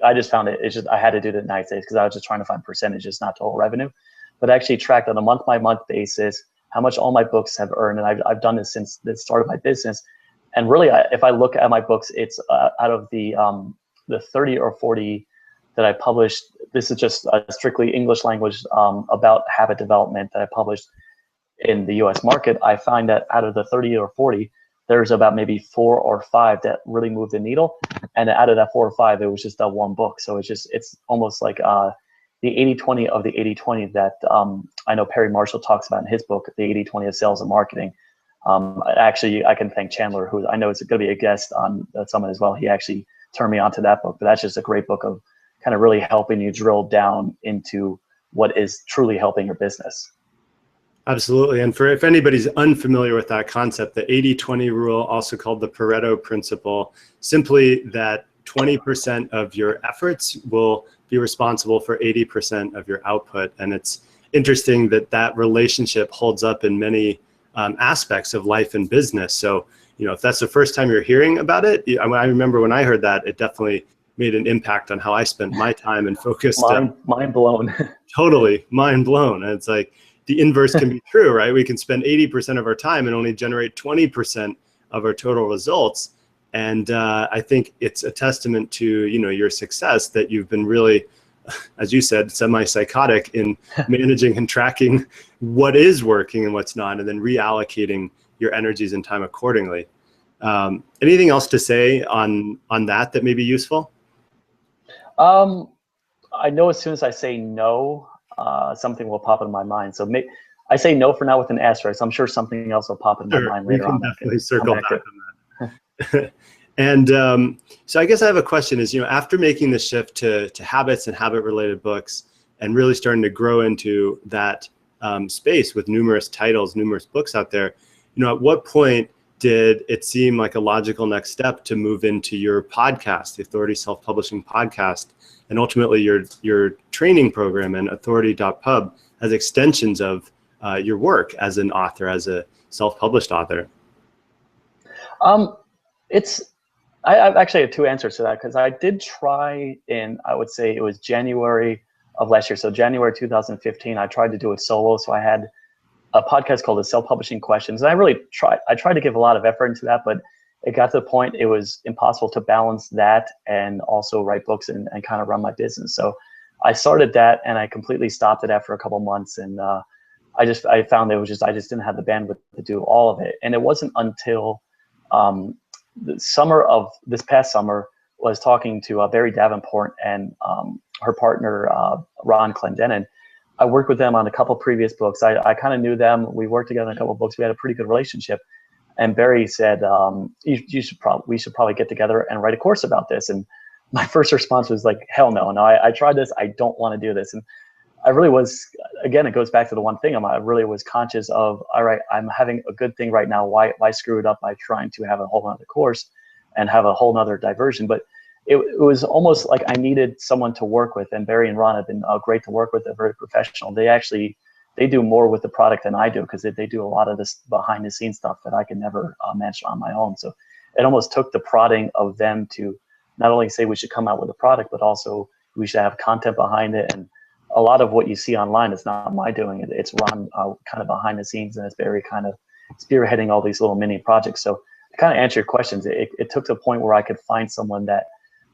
I just found I had to do it in the United States because I was just trying to find percentages, not total revenue, but actually tracked on a month-by-month basis how much all my books have earned. And I've done this since the start of my business. And really, if I look at my books, it's out of the 30 or 40 that I published. This is just strictly English language about habit development that I published in the US market. I find that out of the 30 or 40, there's about maybe 4 or 5 that really moved the needle. And out of that 4 or 5, it was just that one book. So it's almost like the 80-20 of the 80-20 that I know Perry Marshall talks about in his book, The 80-20 of Sales and Marketing. Actually, I can thank Chandler, who I know is going to be a guest on that summit as well. He actually turned me on to that book, but that's just a great book of kind of really helping you drill down into what is truly helping your business. Absolutely. And if anybody's unfamiliar with that concept, the 80-20 rule, also called the Pareto Principle, simply that 20% of your efforts will be responsible for 80% of your output. And it's interesting that that relationship holds up in many aspects of life and business. So, you know, if that's the first time you're hearing about it, I remember when I heard that, it definitely made an impact on how I spent my time and focused. Mind blown. Totally mind blown. And it's like the inverse can be true, right? We can spend 80% of our time and only generate 20% of our total results. And I think it's a testament to, you know, your success that you've been really, as you said, semi-psychotic in managing and tracking what is working and what's not, and then reallocating your energies and time accordingly. Anything else to say on that may be useful? I know as soon as I say no, something will pop in my mind. So I say no for now with an asterisk. I'm sure something else will pop in my mind later on. Definitely circle back on that. And so I guess I have a question is, you know, after making the shift to habits and habit-related books and really starting to grow into that space with numerous titles, numerous books out there, you know, at what point did it seem like a logical next step to move into your podcast, the Authority Self-Publishing Podcast, and ultimately your training program and authority.pub as extensions of your work as an author, as a self-published author? I actually have two answers to that, because I did try I would say it was January of last year. So January 2015, I tried to do it solo. So I had a podcast called The Self-Publishing Questions. And I tried to give a lot of effort into that, but it got to the point it was impossible to balance that and also write books and kind of run my business. So I started that and I completely stopped it after a couple months. And I found I just didn't have the bandwidth to do all of it. And it wasn't until the summer of this past summer was talking to Barry Davenport and her partner, Ron Clendenin. I worked with them on a couple previous books. I kind of knew them. We worked together on a couple of books. We had a pretty good relationship. And Barry said, we should probably get together and write a course about this. And my first response was like, hell no. No, I tried this. I don't want to do this. And I really was, again, it goes back to the one thing. I really was conscious of, all right, I'm having a good thing right now. Why screw it up by trying to have a whole other course and have a whole other diversion? But it was almost like I needed someone to work with. And Barry and Ron have been great to work with. They're very professional. They do more with the product than I do, because they do a lot of this behind the scenes stuff that I can never manage on my own. So it almost took the prodding of them to not only say we should come out with a product, but also we should have content behind it. And a lot of what you see online is not my doing. It's Ron kind of behind the scenes, and it's Barry kind of spearheading all these little mini projects. So to kind of answer your questions, it took to a point where I could find someone that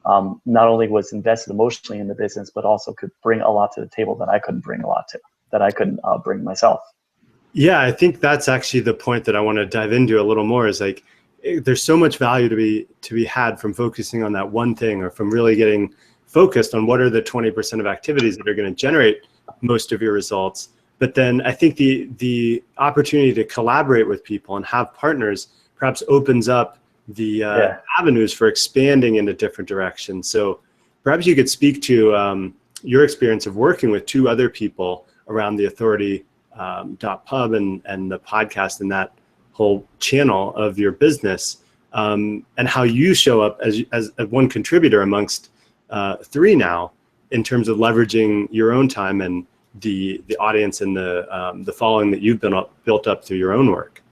not only was invested emotionally in the business, but also could bring a lot to the table that I couldn't bring bring myself. Yeah, I think that's actually the point that I want to dive into a little more, is like, there's so much value to be had from focusing on that one thing, or from really getting focused on what are the 20% of activities that are going to generate most of your results. But then I think the opportunity to collaborate with people and have partners perhaps opens up the avenues for expanding into different directions. So perhaps you could speak to your experience of working with two other people around the Authority .pub and the podcast and that whole channel of your business, and how you show up as one contributor amongst three now, in terms of leveraging your own time and the audience and the following that you've built up through your own work.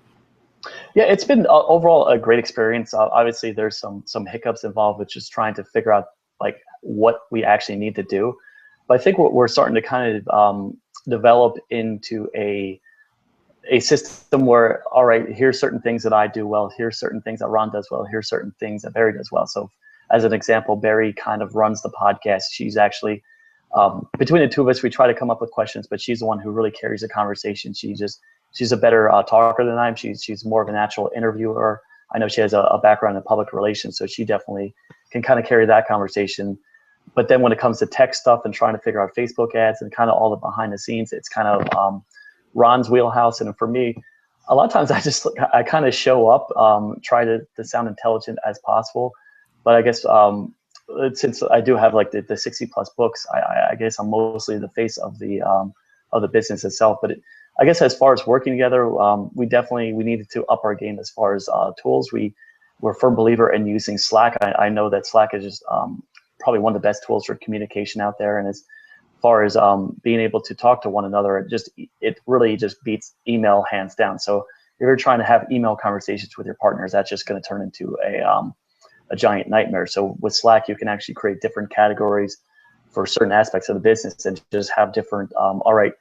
Yeah, it's been overall a great experience. Obviously, there's some hiccups involved with just trying to figure out like what we actually need to do. But I think what we're starting to kind of develop into a system where, all right, here's certain things that I do well, here's certain things that Ron does well, here's certain things that Barry does well. So as an example, Barry kind of runs the podcast. She's actually, between the two of us, we try to come up with questions, but she's the one who really carries the conversation. She's a better talker than I am. She's more of a natural interviewer. I know she has a background in public relations, so she definitely can kind of carry that conversation. But then when it comes to tech stuff and trying to figure out Facebook ads and kind of all the behind the scenes, it's kind of Ron's wheelhouse. And for me, a lot of times I kind of show up, try to sound intelligent as possible. But I guess since I do have like the 60 plus books, I guess I'm mostly the face of the business itself. But I guess as far as working together, we needed to up our game as far as tools. We're a firm believer in using Slack. I know that Slack is just probably one of the best tools for communication out there. And as far as being able to talk to one another, it really just beats email hands down. So if you're trying to have email conversations with your partners, that's just going to turn into a giant nightmare. So with Slack, you can actually create different categories for certain aspects of the business and just have different, all right,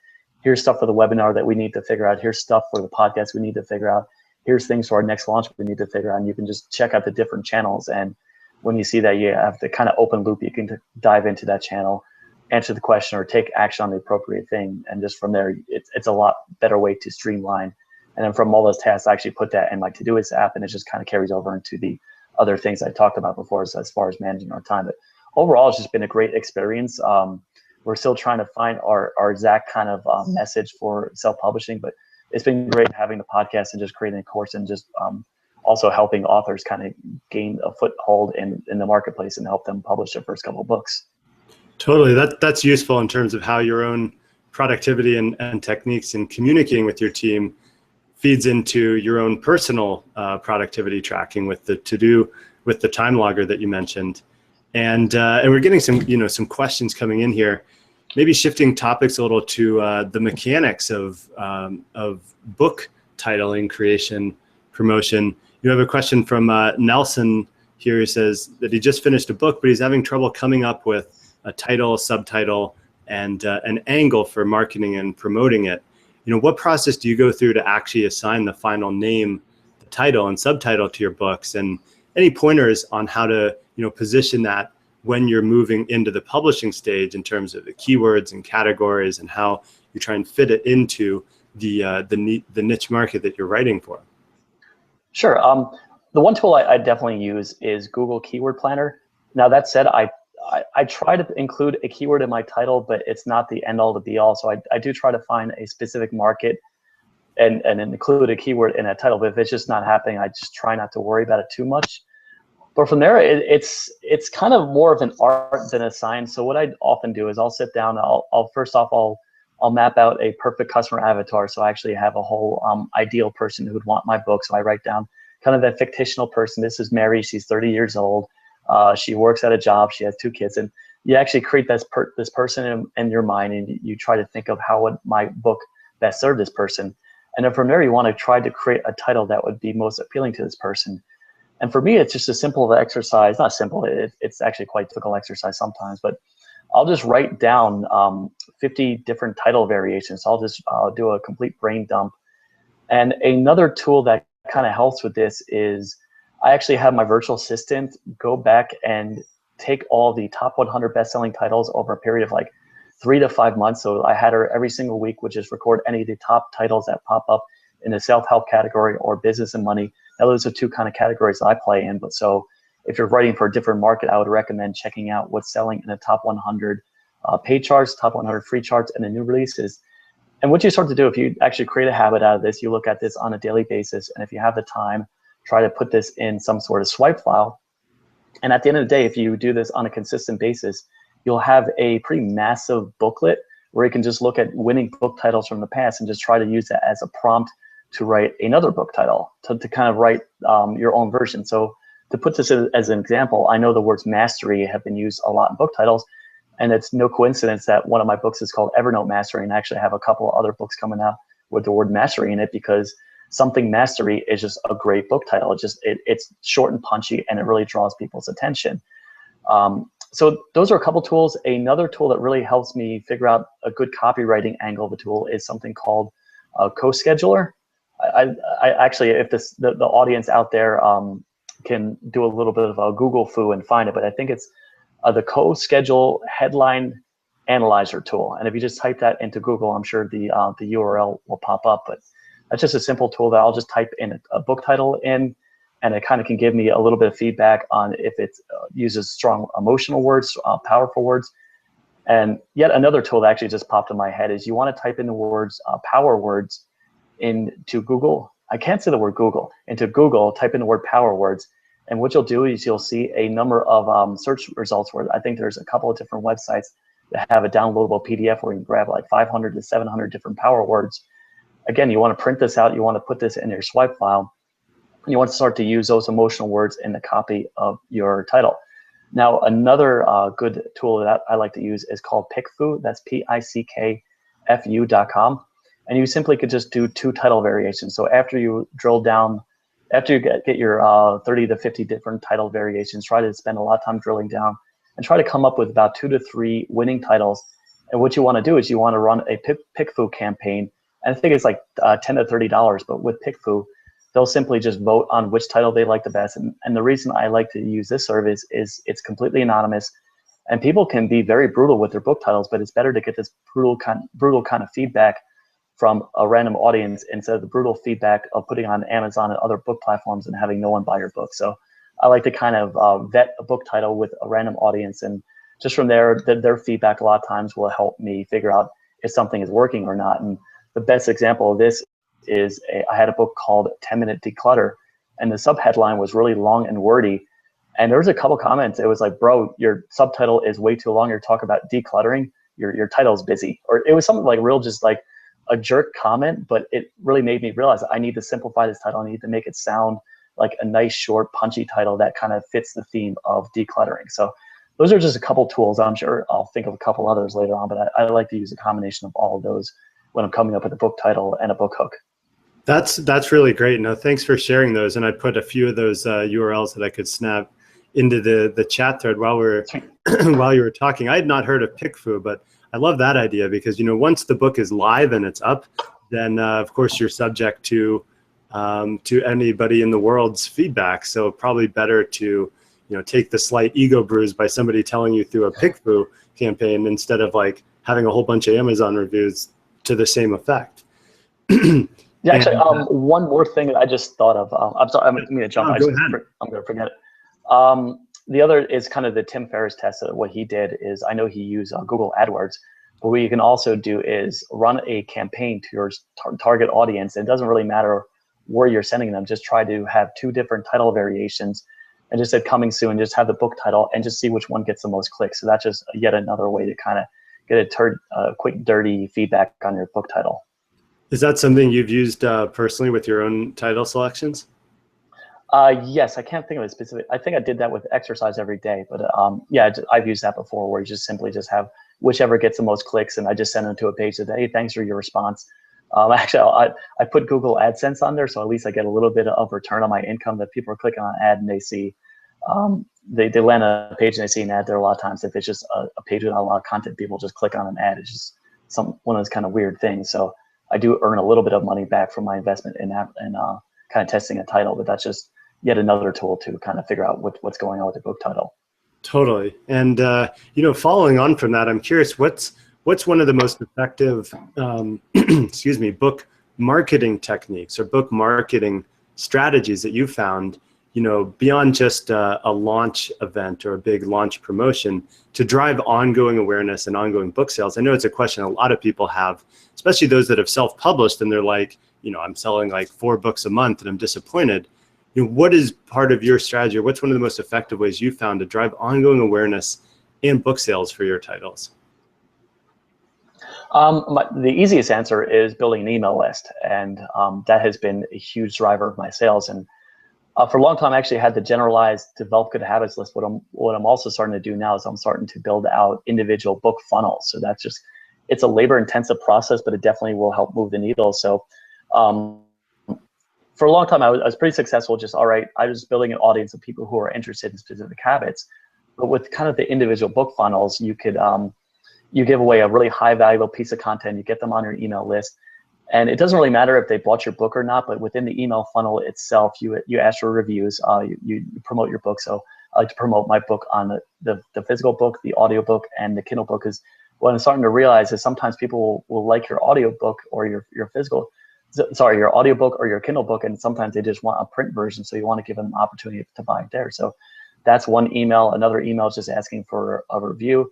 here's stuff for the webinar that we need to figure out. Here's stuff for the podcast we need to figure out. Here's things for our next launch we need to figure out. And you can just check out the different channels. And when you see that you have the kind of open loop, you can dive into that channel, answer the question, or take action on the appropriate thing. And just from there, it's a lot better way to streamline. And then from all those tasks, I actually put that in my Todoist app, and it just kind of carries over into the other things I talked about before as far as managing our time. But overall, it's just been a great experience. We're still trying to find our exact kind of message for self-publishing, but it's been great having the podcast and just creating a course and just also helping authors kind of gain a foothold in the marketplace and help them publish their first couple of books. Totally. That's useful in terms of how your own productivity and techniques in communicating with your team feeds into your own personal productivity tracking with the to-do, with the time logger that you mentioned. And we're getting some questions coming in here, maybe shifting topics a little to the mechanics of book titling, creation, promotion. You have a question from Nelson here, who says that he just finished a book, but he's having trouble coming up with a title, a subtitle, and an angle for marketing and promoting it. What process do you go through to actually assign the final name, the title, and subtitle to your books? And any pointers on how to position that when you're moving into the publishing stage in terms of the keywords and categories and how you try and fit it into the niche market that you're writing for? Sure. The one tool I definitely use is Google Keyword Planner. Now that said, I try to include a keyword in my title, but it's not the end all to be all. So I do try to find a specific market and include a keyword in that title. But if it's just not happening, I just try not to worry about it too much. But from there, it's kind of more of an art than a science. So what I often do is I'll sit down. I'll map out a perfect customer avatar. So I actually have a whole ideal person who would want my book. So I write down kind of that fictional person. This is Mary. She's 30 years old. She works at a job. She has 2 kids, and you actually create this person in your mind, and you try to think of how would my book best serve this person. And then from there, you want to try to create a title that would be most appealing to this person. And for me, it's just a simple exercise. Not simple. It's actually quite difficult exercise sometimes, but I'll just write down 50 different title variations. So I'll just do a complete brain dump. And another tool that kind of helps with this is I actually have my virtual assistant go back and take all the top 100 best-selling titles over a period of like 3 to 5 months. So I had her every single week, which is record any of the top titles that pop up in the self-help category or business and money. Now, those are 2 kind of categories that I play in. But so if you're writing for a different market, I would recommend checking out what's selling in the top 100 paid charts, top 100 free charts, and the new releases. And what you start to do, if you actually create a habit out of this, you look at this on a daily basis. And if you have the time, try to put this in some sort of swipe file. And at the end of the day, if you do this on a consistent basis, you'll have a pretty massive booklet where you can just look at winning book titles from the past and just try to use that as a prompt to write another book title, to kind of write your own version. So to put this as an example, I know the words mastery have been used a lot in book titles, and it's no coincidence that one of my books is called Evernote Mastery, and I actually have a couple of other books coming out with the word mastery in it, because something mastery is just a great book title. It's short and punchy, and it really draws people's attention. So those are a couple tools. Another tool that really helps me figure out a good copywriting angle of a tool is something called Co-Scheduler. I actually, if the audience out there can do a little bit of a Google foo and find it, but I think it's the Co-Schedule Headline Analyzer tool. And if you just type that into Google, I'm sure the URL will pop up. But that's just a simple tool that I'll just type in a book title in, and it kind of can give me a little bit of feedback on if it uses strong emotional words, powerful words. And yet another tool that actually just popped in my head is you want to type in the words, power words, into Google. I can't say the word Google. Into Google, type in the word power words. And what you'll do is you'll see a number of search results where I think there's a couple of different websites that have a downloadable PDF where you can grab like 500 to 700 different power words. Again, you want to print this out. You want to put this in your swipe file. And you want to start to use those emotional words in the copy of your title. Now, another good tool that I like to use is called PickFu. That's PICKFU.com. And you simply could just do 2 title variations. So after you drill down, after you get your 30 to 50 different title variations, try to spend a lot of time drilling down and try to come up with about 2 to 3 winning titles. And what you want to do is you want to run a PickFu campaign. And I think it's like $10 to $30, but with PickFu, they'll simply just vote on which title they like the best. And the reason I like to use this service is it's completely anonymous, and people can be very brutal with their book titles, but it's better to get this brutal kind of feedback from a random audience instead of the brutal feedback of putting on Amazon and other book platforms and having no one buy your book. So I like to kind of vet a book title with a random audience, and just from there, their feedback a lot of times will help me figure out if something is working or not. And the best example of this is I had a book called 10-Minute Declutter, and the subheadline was really long and wordy. And there was a couple comments. It was like, bro, your subtitle is way too long. You're talking about decluttering. Your title's busy. Or it was something like real, just like a jerk comment, but it really made me realize I need to simplify this title. I need to make it sound like a nice, short, punchy title that kind of fits the theme of decluttering. So those are just a couple tools. I'm sure I'll think of a couple others later on, but I like to use a combination of all of those when I'm coming up with a book title and a book hook. That's really great. No, thanks for sharing those. And I put a few of those URLs that I could snap into the chat thread while while you were talking. I had not heard of PickFu, but I love that idea because, you know, once the book is live and it's up, then of course you're subject to anybody in the world's feedback. So probably better to, you know, take the slight ego bruise by somebody telling you through a PickFu campaign instead of like having a whole bunch of Amazon reviews to the same effect. Yeah, actually, one more thing that I just thought of. I'm sorry, I'm going to jump. No, go ahead. I'm going to forget it. the other is kind of the Tim Ferriss test. What he did is, I know he used Google AdWords, but what you can also do is run a campaign to your target audience. It doesn't really matter where you're sending them. Just try to have 2 different title variations and just said coming soon, just have the book title and just see which one gets the most clicks. So that's just yet another way to kind of get a quick, dirty feedback on your book title. Is that something you've used personally with your own title selections? Yes, I can't think of it specific. I think I did that with exercise every day, but yeah, I've used that before, where you just simply just have whichever gets the most clicks, and I just send them to a page that, hey, thanks for your response. Actually, I put Google AdSense on there, so at least I get a little bit of return on my income, that people are clicking on an ad and they see, they land on a page and they see an ad there. A lot of times, if it's just a page without a lot of content, people just click on an ad. It's just one of those kind of weird things. So I do earn a little bit of money back from my investment in that, and kind of testing a title, but that's just yet another tool to kind of figure out what's going on with the book title. Totally. And, following on from that, I'm curious, what's one of the most effective, excuse me, book marketing techniques or book marketing strategies that you found, beyond just a launch event or a big launch promotion, to drive ongoing awareness and ongoing book sales? I know it's a question a lot of people have, especially those that have self-published, and they're like, I'm selling like 4 books a month and I'm disappointed. What is part of your strategy, or what's one of the most effective ways you found to drive ongoing awareness and book sales for your titles? The easiest answer is building an email list, and that has been a huge driver of my sales. And for a long time, I actually had the generalized develop good habits list. What I'm also starting to do now is I'm starting to build out individual book funnels. So that's just, it's a labor intensive process, but it definitely will help move the needle. So for a long time, I was pretty successful. Just, all right, I was building an audience of people who are interested in specific habits. But with kind of the individual book funnels, you could you give away a really high valuable piece of content. You get them on your email list, and it doesn't really matter if they bought your book or not. But within the email funnel itself, you ask for reviews. You promote your book. So I like to promote my book on the physical book, the audio book, and the Kindle book. Because what I'm starting to realize is sometimes people will like your audio book or your your audiobook or your Kindle book, and sometimes they just want a print version, so you want to give them an opportunity to buy it there. So that's one email. Another email is just asking for a review.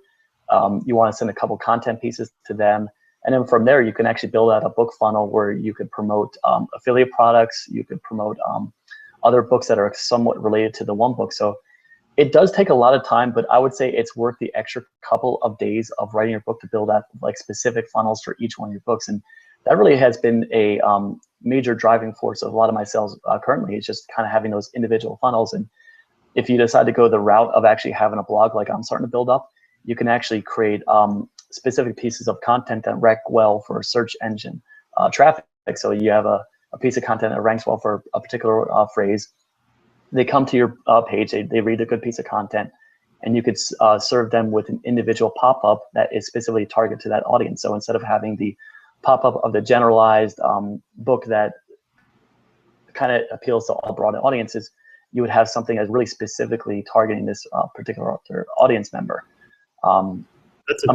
You want to send a couple content pieces to them, and then from there you can actually build out a book funnel where you could promote affiliate products. You could promote other books that are somewhat related to the one book. So it does take a lot of time, but I would say it's worth the extra couple of days of writing your book to build out like specific funnels for each one of your books. And that really has been a major driving force of a lot of my sales currently. It's just kind of having those individual funnels. And if you decide to go the route of actually having a blog like I'm starting to build up, you can actually create specific pieces of content that rank well for search engine traffic. So you have a piece of content that ranks well for a particular phrase. They come to your page, they read a good piece of content, and you could serve them with an individual pop-up that is specifically targeted to that audience. So instead of having the pop-up of the generalized book that kind of appeals to all broad audiences, you would have something that's really specifically targeting this particular audience member. I'm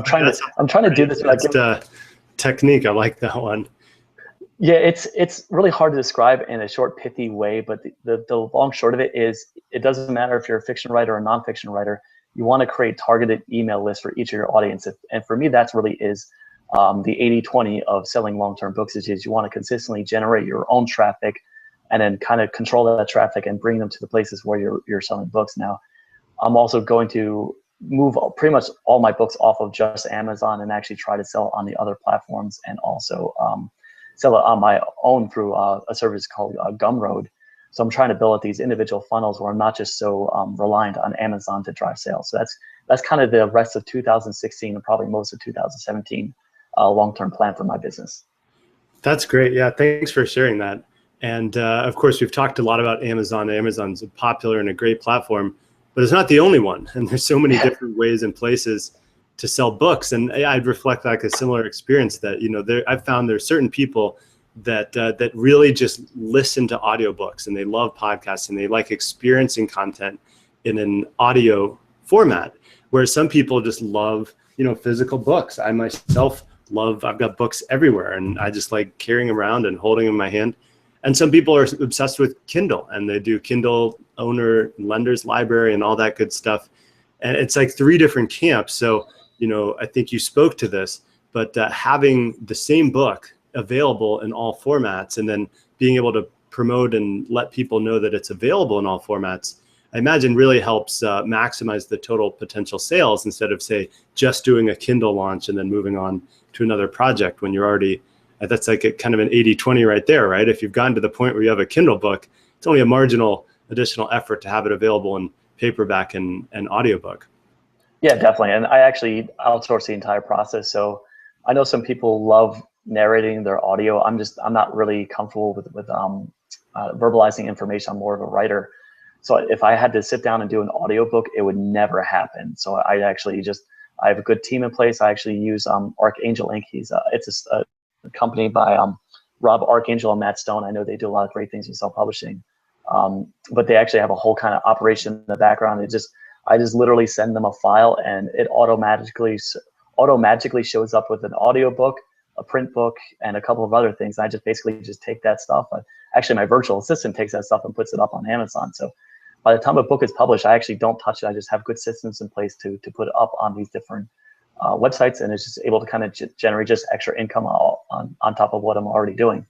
trying to do this. Technique. I like that one. Yeah, it's really hard to describe in a short, pithy way, but the long short of it is, it doesn't matter if you're a fiction writer or a nonfiction writer. You want to create targeted email lists for each of your audience. And for me, that's really is the 80-20 of selling long-term books. Is you want to consistently generate your own traffic and then kind of control that traffic and bring them to the places where you're selling books. Now, I'm also going to move pretty much all my books off of just Amazon and actually try to sell on the other platforms, and also sell it on my own through a service called Gumroad. So I'm trying to build out these individual funnels where I'm not just so reliant on Amazon to drive sales. So that's kind of the rest of 2016 and probably most of 2017 long-term plan for my business. That's great. Yeah, thanks for sharing that. And of course, we've talked a lot about Amazon. Amazon's a popular and a great platform, but it's not the only one. And there's so many different ways and places to sell books. And I'd reflect like a similar experience that, I've found there's certain people that really just listen to audiobooks, and they love podcasts, and they like experiencing content in an audio format, whereas some people just love, physical books. I myself I've got books everywhere, and I just like carrying around and holding them in my hand. And some people are obsessed with Kindle, and they do Kindle owner lenders library and all that good stuff. And it's like three different camps. So, I think you spoke to this, but having the same book available in all formats, and then being able to promote and let people know that it's available in all formats, I imagine really helps maximize the total potential sales, instead of, say, just doing a Kindle launch and then moving on to another project when you're already, that's like a kind of an 80-20 right there, right? If you've gotten to the point where you have a Kindle book, it's only a marginal additional effort to have it available in paperback and audiobook. Yeah, definitely. And I actually outsource the entire process. So I know some people love narrating their audio. I'm not really comfortable with verbalizing information. I'm more of a writer. So if I had to sit down and do an audiobook, it would never happen. So I have a good team in place. I actually use Archangel Inc. It's a company by Rob Archangel and Matt Stone. I know they do a lot of great things in self-publishing, but they actually have a whole kind of operation in the background. I just literally send them a file, and it automatically shows up with an audiobook, a print book, and a couple of other things. I just basically take that stuff. Actually, my virtual assistant takes that stuff and puts it up on Amazon. So by the time a book is published, I actually don't touch it. I just have good systems in place to put it up on these different websites, and it's just able to kind of generate just extra income on top of what I'm already doing.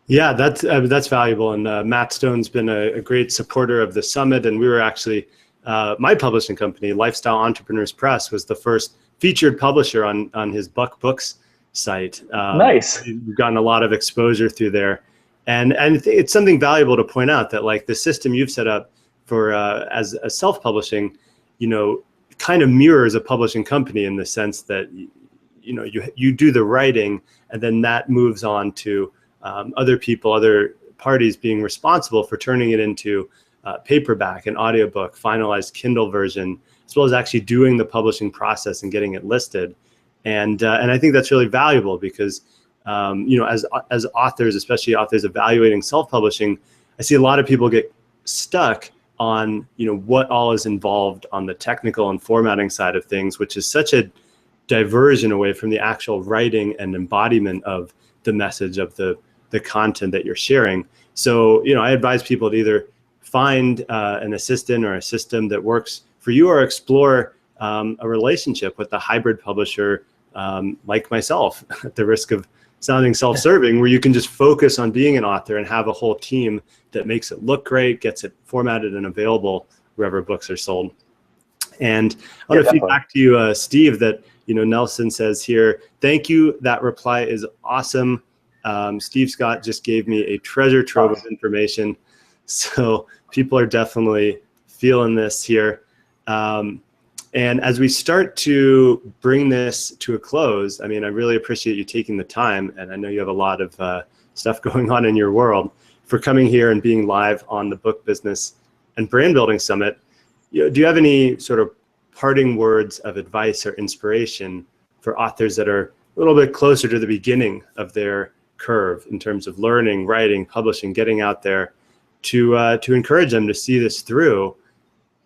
Yeah, that's valuable. And Matt Stone's been a great supporter of the summit. And we were actually, my publishing company, Lifestyle Entrepreneurs Press, was the first featured publisher on his Buck Books site. Nice. We've gotten a lot of exposure through there. And it's something valuable to point out that, like, the system you've set up for as a self-publishing, kind of mirrors a publishing company, in the sense that you do the writing, and then that moves on to other people, other parties being responsible for turning it into paperback and audiobook, finalized Kindle version, as well as actually doing the publishing process and getting it listed. And I think that's really valuable because as authors, especially authors evaluating self-publishing, I see a lot of people get stuck on what all is involved on the technical and formatting side of things, which is such a diversion away from the actual writing and embodiment of the message of the content that you're sharing. So I advise people to either find an assistant or a system that works for you, or explore a relationship with a hybrid publisher like myself, at the risk of sounding self-serving, where you can just focus on being an author and have a whole team that makes it look great, gets it formatted and available wherever books are sold. And I want to feed back to you, Steve, that Nelson says here, thank you. That reply is awesome. Steve Scott just gave me a treasure trove of information. So people are definitely feeling this here. And as we start to bring this to a close, I really appreciate you taking the time, and I know you have a lot of stuff going on in your world, for coming here and being live on the Book Business and Brand Building Summit. Do you have any sort of parting words of advice or inspiration for authors that are a little bit closer to the beginning of their curve in terms of learning, writing, publishing, getting out there, to encourage them to see this through?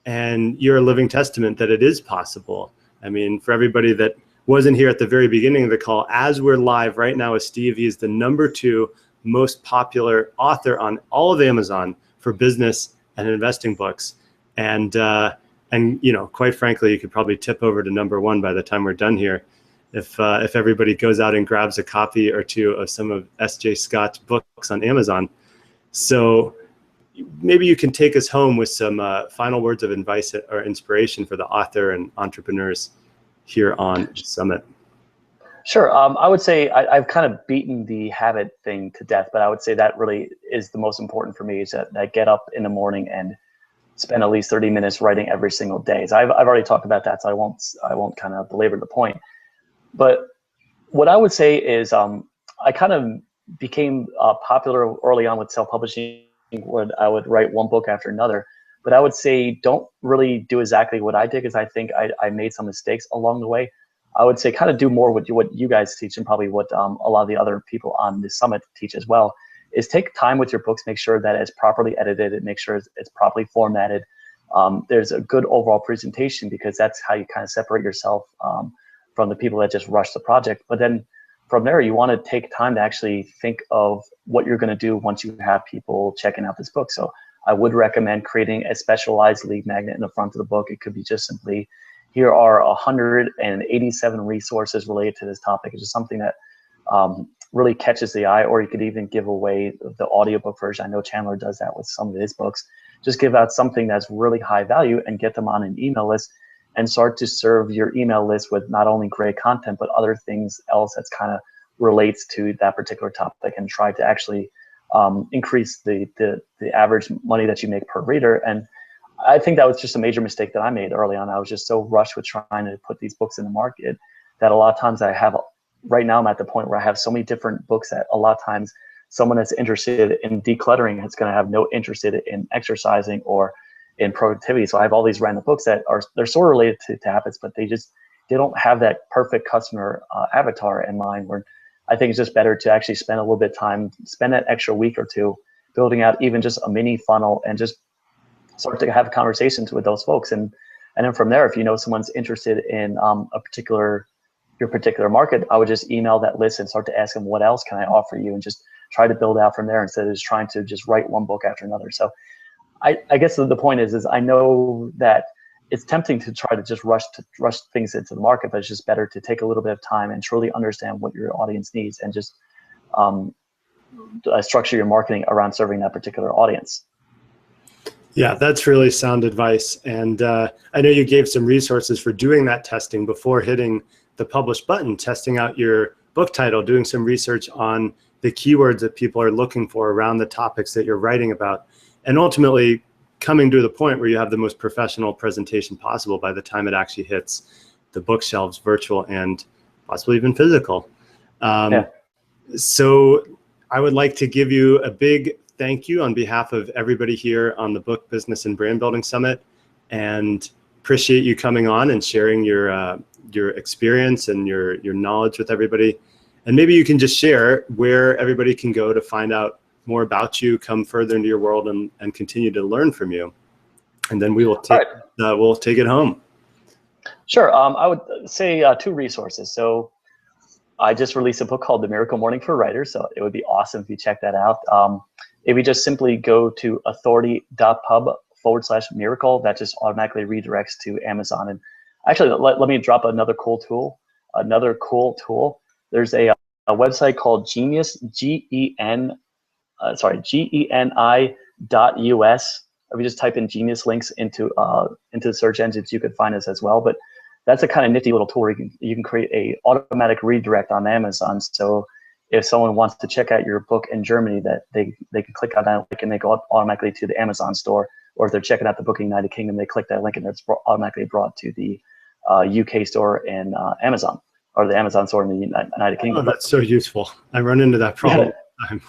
And you're a living testament that it is possible. For everybody that wasn't here at the very beginning of the call, as we're live right now with Steve, he's the #2 most popular author on all of Amazon for business and investing books. And quite frankly, you could probably tip over to #1 by the time we're done here, if everybody goes out and grabs a copy or two of some of S.J. Scott's books on Amazon. So maybe you can take us home with some final words of advice or inspiration for the author and entrepreneurs here on the Summit. Sure. I would say I've kind of beaten the habit thing to death, but I would say that really is the most important for me, is that I get up in the morning and spend at least 30 minutes writing every single day. So I've already talked about that, so I won't kind of belabor the point. But what I would say is I kind of became popular early on with self-publishing, where I would write one book after another. But I would say don't really do exactly what I did, because I think I made some mistakes along the way. I would say kind of do more what you guys teach, and probably what a lot of the other people on the summit teach as well, is take time with your books, make sure that it's properly edited, and make sure it's properly formatted. There's a good overall presentation, because that's how you kind of separate yourself from the people that just rush the project. But then from there, you want to take time to actually think of what you're going to do once you have people checking out this book. So I would recommend creating a specialized lead magnet in the front of the book. It could be just simply, here are 187 resources related to this topic. It's just something that really catches the eye. Or you could even give away the audiobook version. I know Chandler does that with some of his books. Just give out something that's really high value and get them on an email list, and start to serve your email list with not only great content, but other things else that's kind of relates to that particular topic, and try to actually increase the average money that you make per reader. And I think that was just a major mistake that I made early on. I was just so rushed with trying to put these books in the market that a lot of times right now I'm at the point where I have so many different books that a lot of times someone that's interested in decluttering is going to have no interest in exercising or in productivity. So I have all these random books that they're sort of related to habits, but they don't have that perfect customer avatar in mind, where I think it's just better to actually spend a little bit of time, spend that extra week or two building out even just a mini funnel, and just start to have conversations with those folks. And then from there, if you know someone's interested in your particular market, I would just email that list and start to ask them, what else can I offer you? And just try to build out from there instead of just trying to just write one book after another. So I guess the point is I know that it's tempting to try to just rush things into the market, but it's just better to take a little bit of time and truly understand what your audience needs, and just structure your marketing around serving that particular audience. Yeah, that's really sound advice. And I know you gave some resources for doing that testing before hitting the publish button, testing out your book title, doing some research on the keywords that people are looking for around the topics that you're writing about, and ultimately coming to the point where you have the most professional presentation possible by the time it actually hits the bookshelves, virtual and possibly even physical. So I would like to give you a big thank you on behalf of everybody here on the Book Business and Brand Building Summit, and appreciate you coming on and sharing your experience and your knowledge with everybody. And maybe you can just share where everybody can go to find out more about you, come further into your world, and continue to learn from you. And then we will we'll take it home. Sure. I would say 2 resources. So I just released a book called The Miracle Morning for Writers. So it would be awesome if you check that out. If you just simply go to authority.pub/miracle, that just automatically redirects to Amazon. And actually, let me drop another cool tool. There's a website called Genius, GENI.US. If you just type in Genius links into the search engines, you could find us as well. But that's a kind of nifty little tool where you can create a automatic redirect on Amazon. So if someone wants to check out your book in Germany, that they can click on that link and they go automatically to the Amazon store. Or if they're checking out the book in the United Kingdom, they click that link and it's automatically brought to the UK store in Amazon, or the Amazon store in the United Kingdom. Oh, that's so useful. I run into that problem all the time.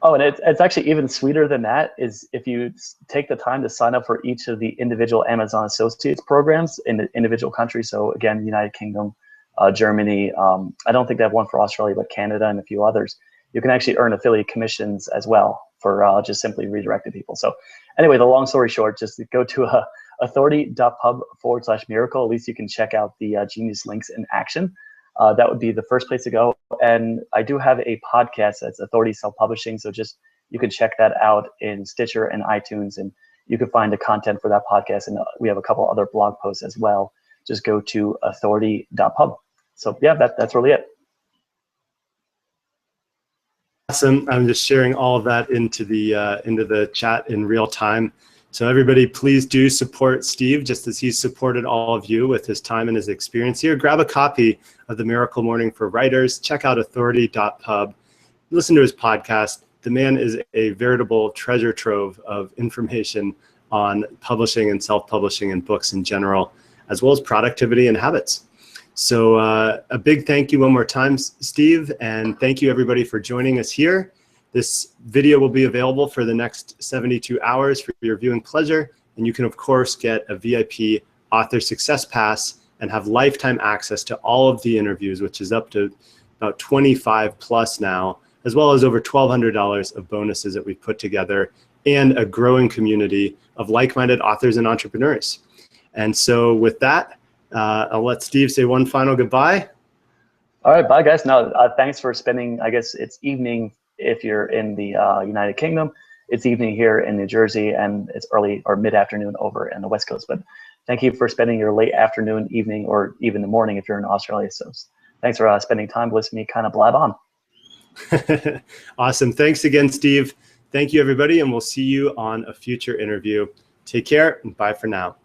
Oh, and it's actually even sweeter than that is if you take the time to sign up for each of the individual Amazon Associates programs in the individual countries. So again, United Kingdom, Germany. I don't think they have one for Australia, but Canada and a few others. You can actually earn affiliate commissions as well for just simply redirecting people. So anyway, the long story short, just go to authority.pub/miracle. At least you can check out the Genius links in action. That would be the first place to go. And I do have a podcast that's Authority Self-Publishing. So just you can check that out in Stitcher and iTunes, and you can find the content for that podcast. And we have a couple other blog posts as well. Just go to authority.pub. So yeah, that's really it. Awesome. I'm just sharing all of that into the chat in real time. So everybody, please do support Steve, just as he's supported all of you with his time and his experience here. Grab a copy of The Miracle Morning for Writers. Check out authority.pub. Listen to his podcast. The man is a veritable treasure trove of information on publishing and self-publishing and books in general, as well as productivity and habits. So a big thank you one more time, Steve, and thank you everybody for joining us here. This video will be available for the next 72 hours for your viewing pleasure, and you can of course get a VIP Author Success Pass and have lifetime access to all of the interviews, which is up to about 25 plus now, as well as over $1,200 of bonuses that we've put together, and a growing community of like-minded authors and entrepreneurs. And so with that, I'll let Steve say one final goodbye. All right, bye guys. No, thanks for spending, I guess it's evening if you're in the United Kingdom. It's evening here in New Jersey, and it's early or mid-afternoon over in the West Coast. But thank you for spending your late afternoon, evening, or even the morning if you're in Australia. So thanks for spending time with me kind of blab on. Awesome. Thanks again, Steve. Thank you, everybody, and we'll see you on a future interview. Take care and bye for now.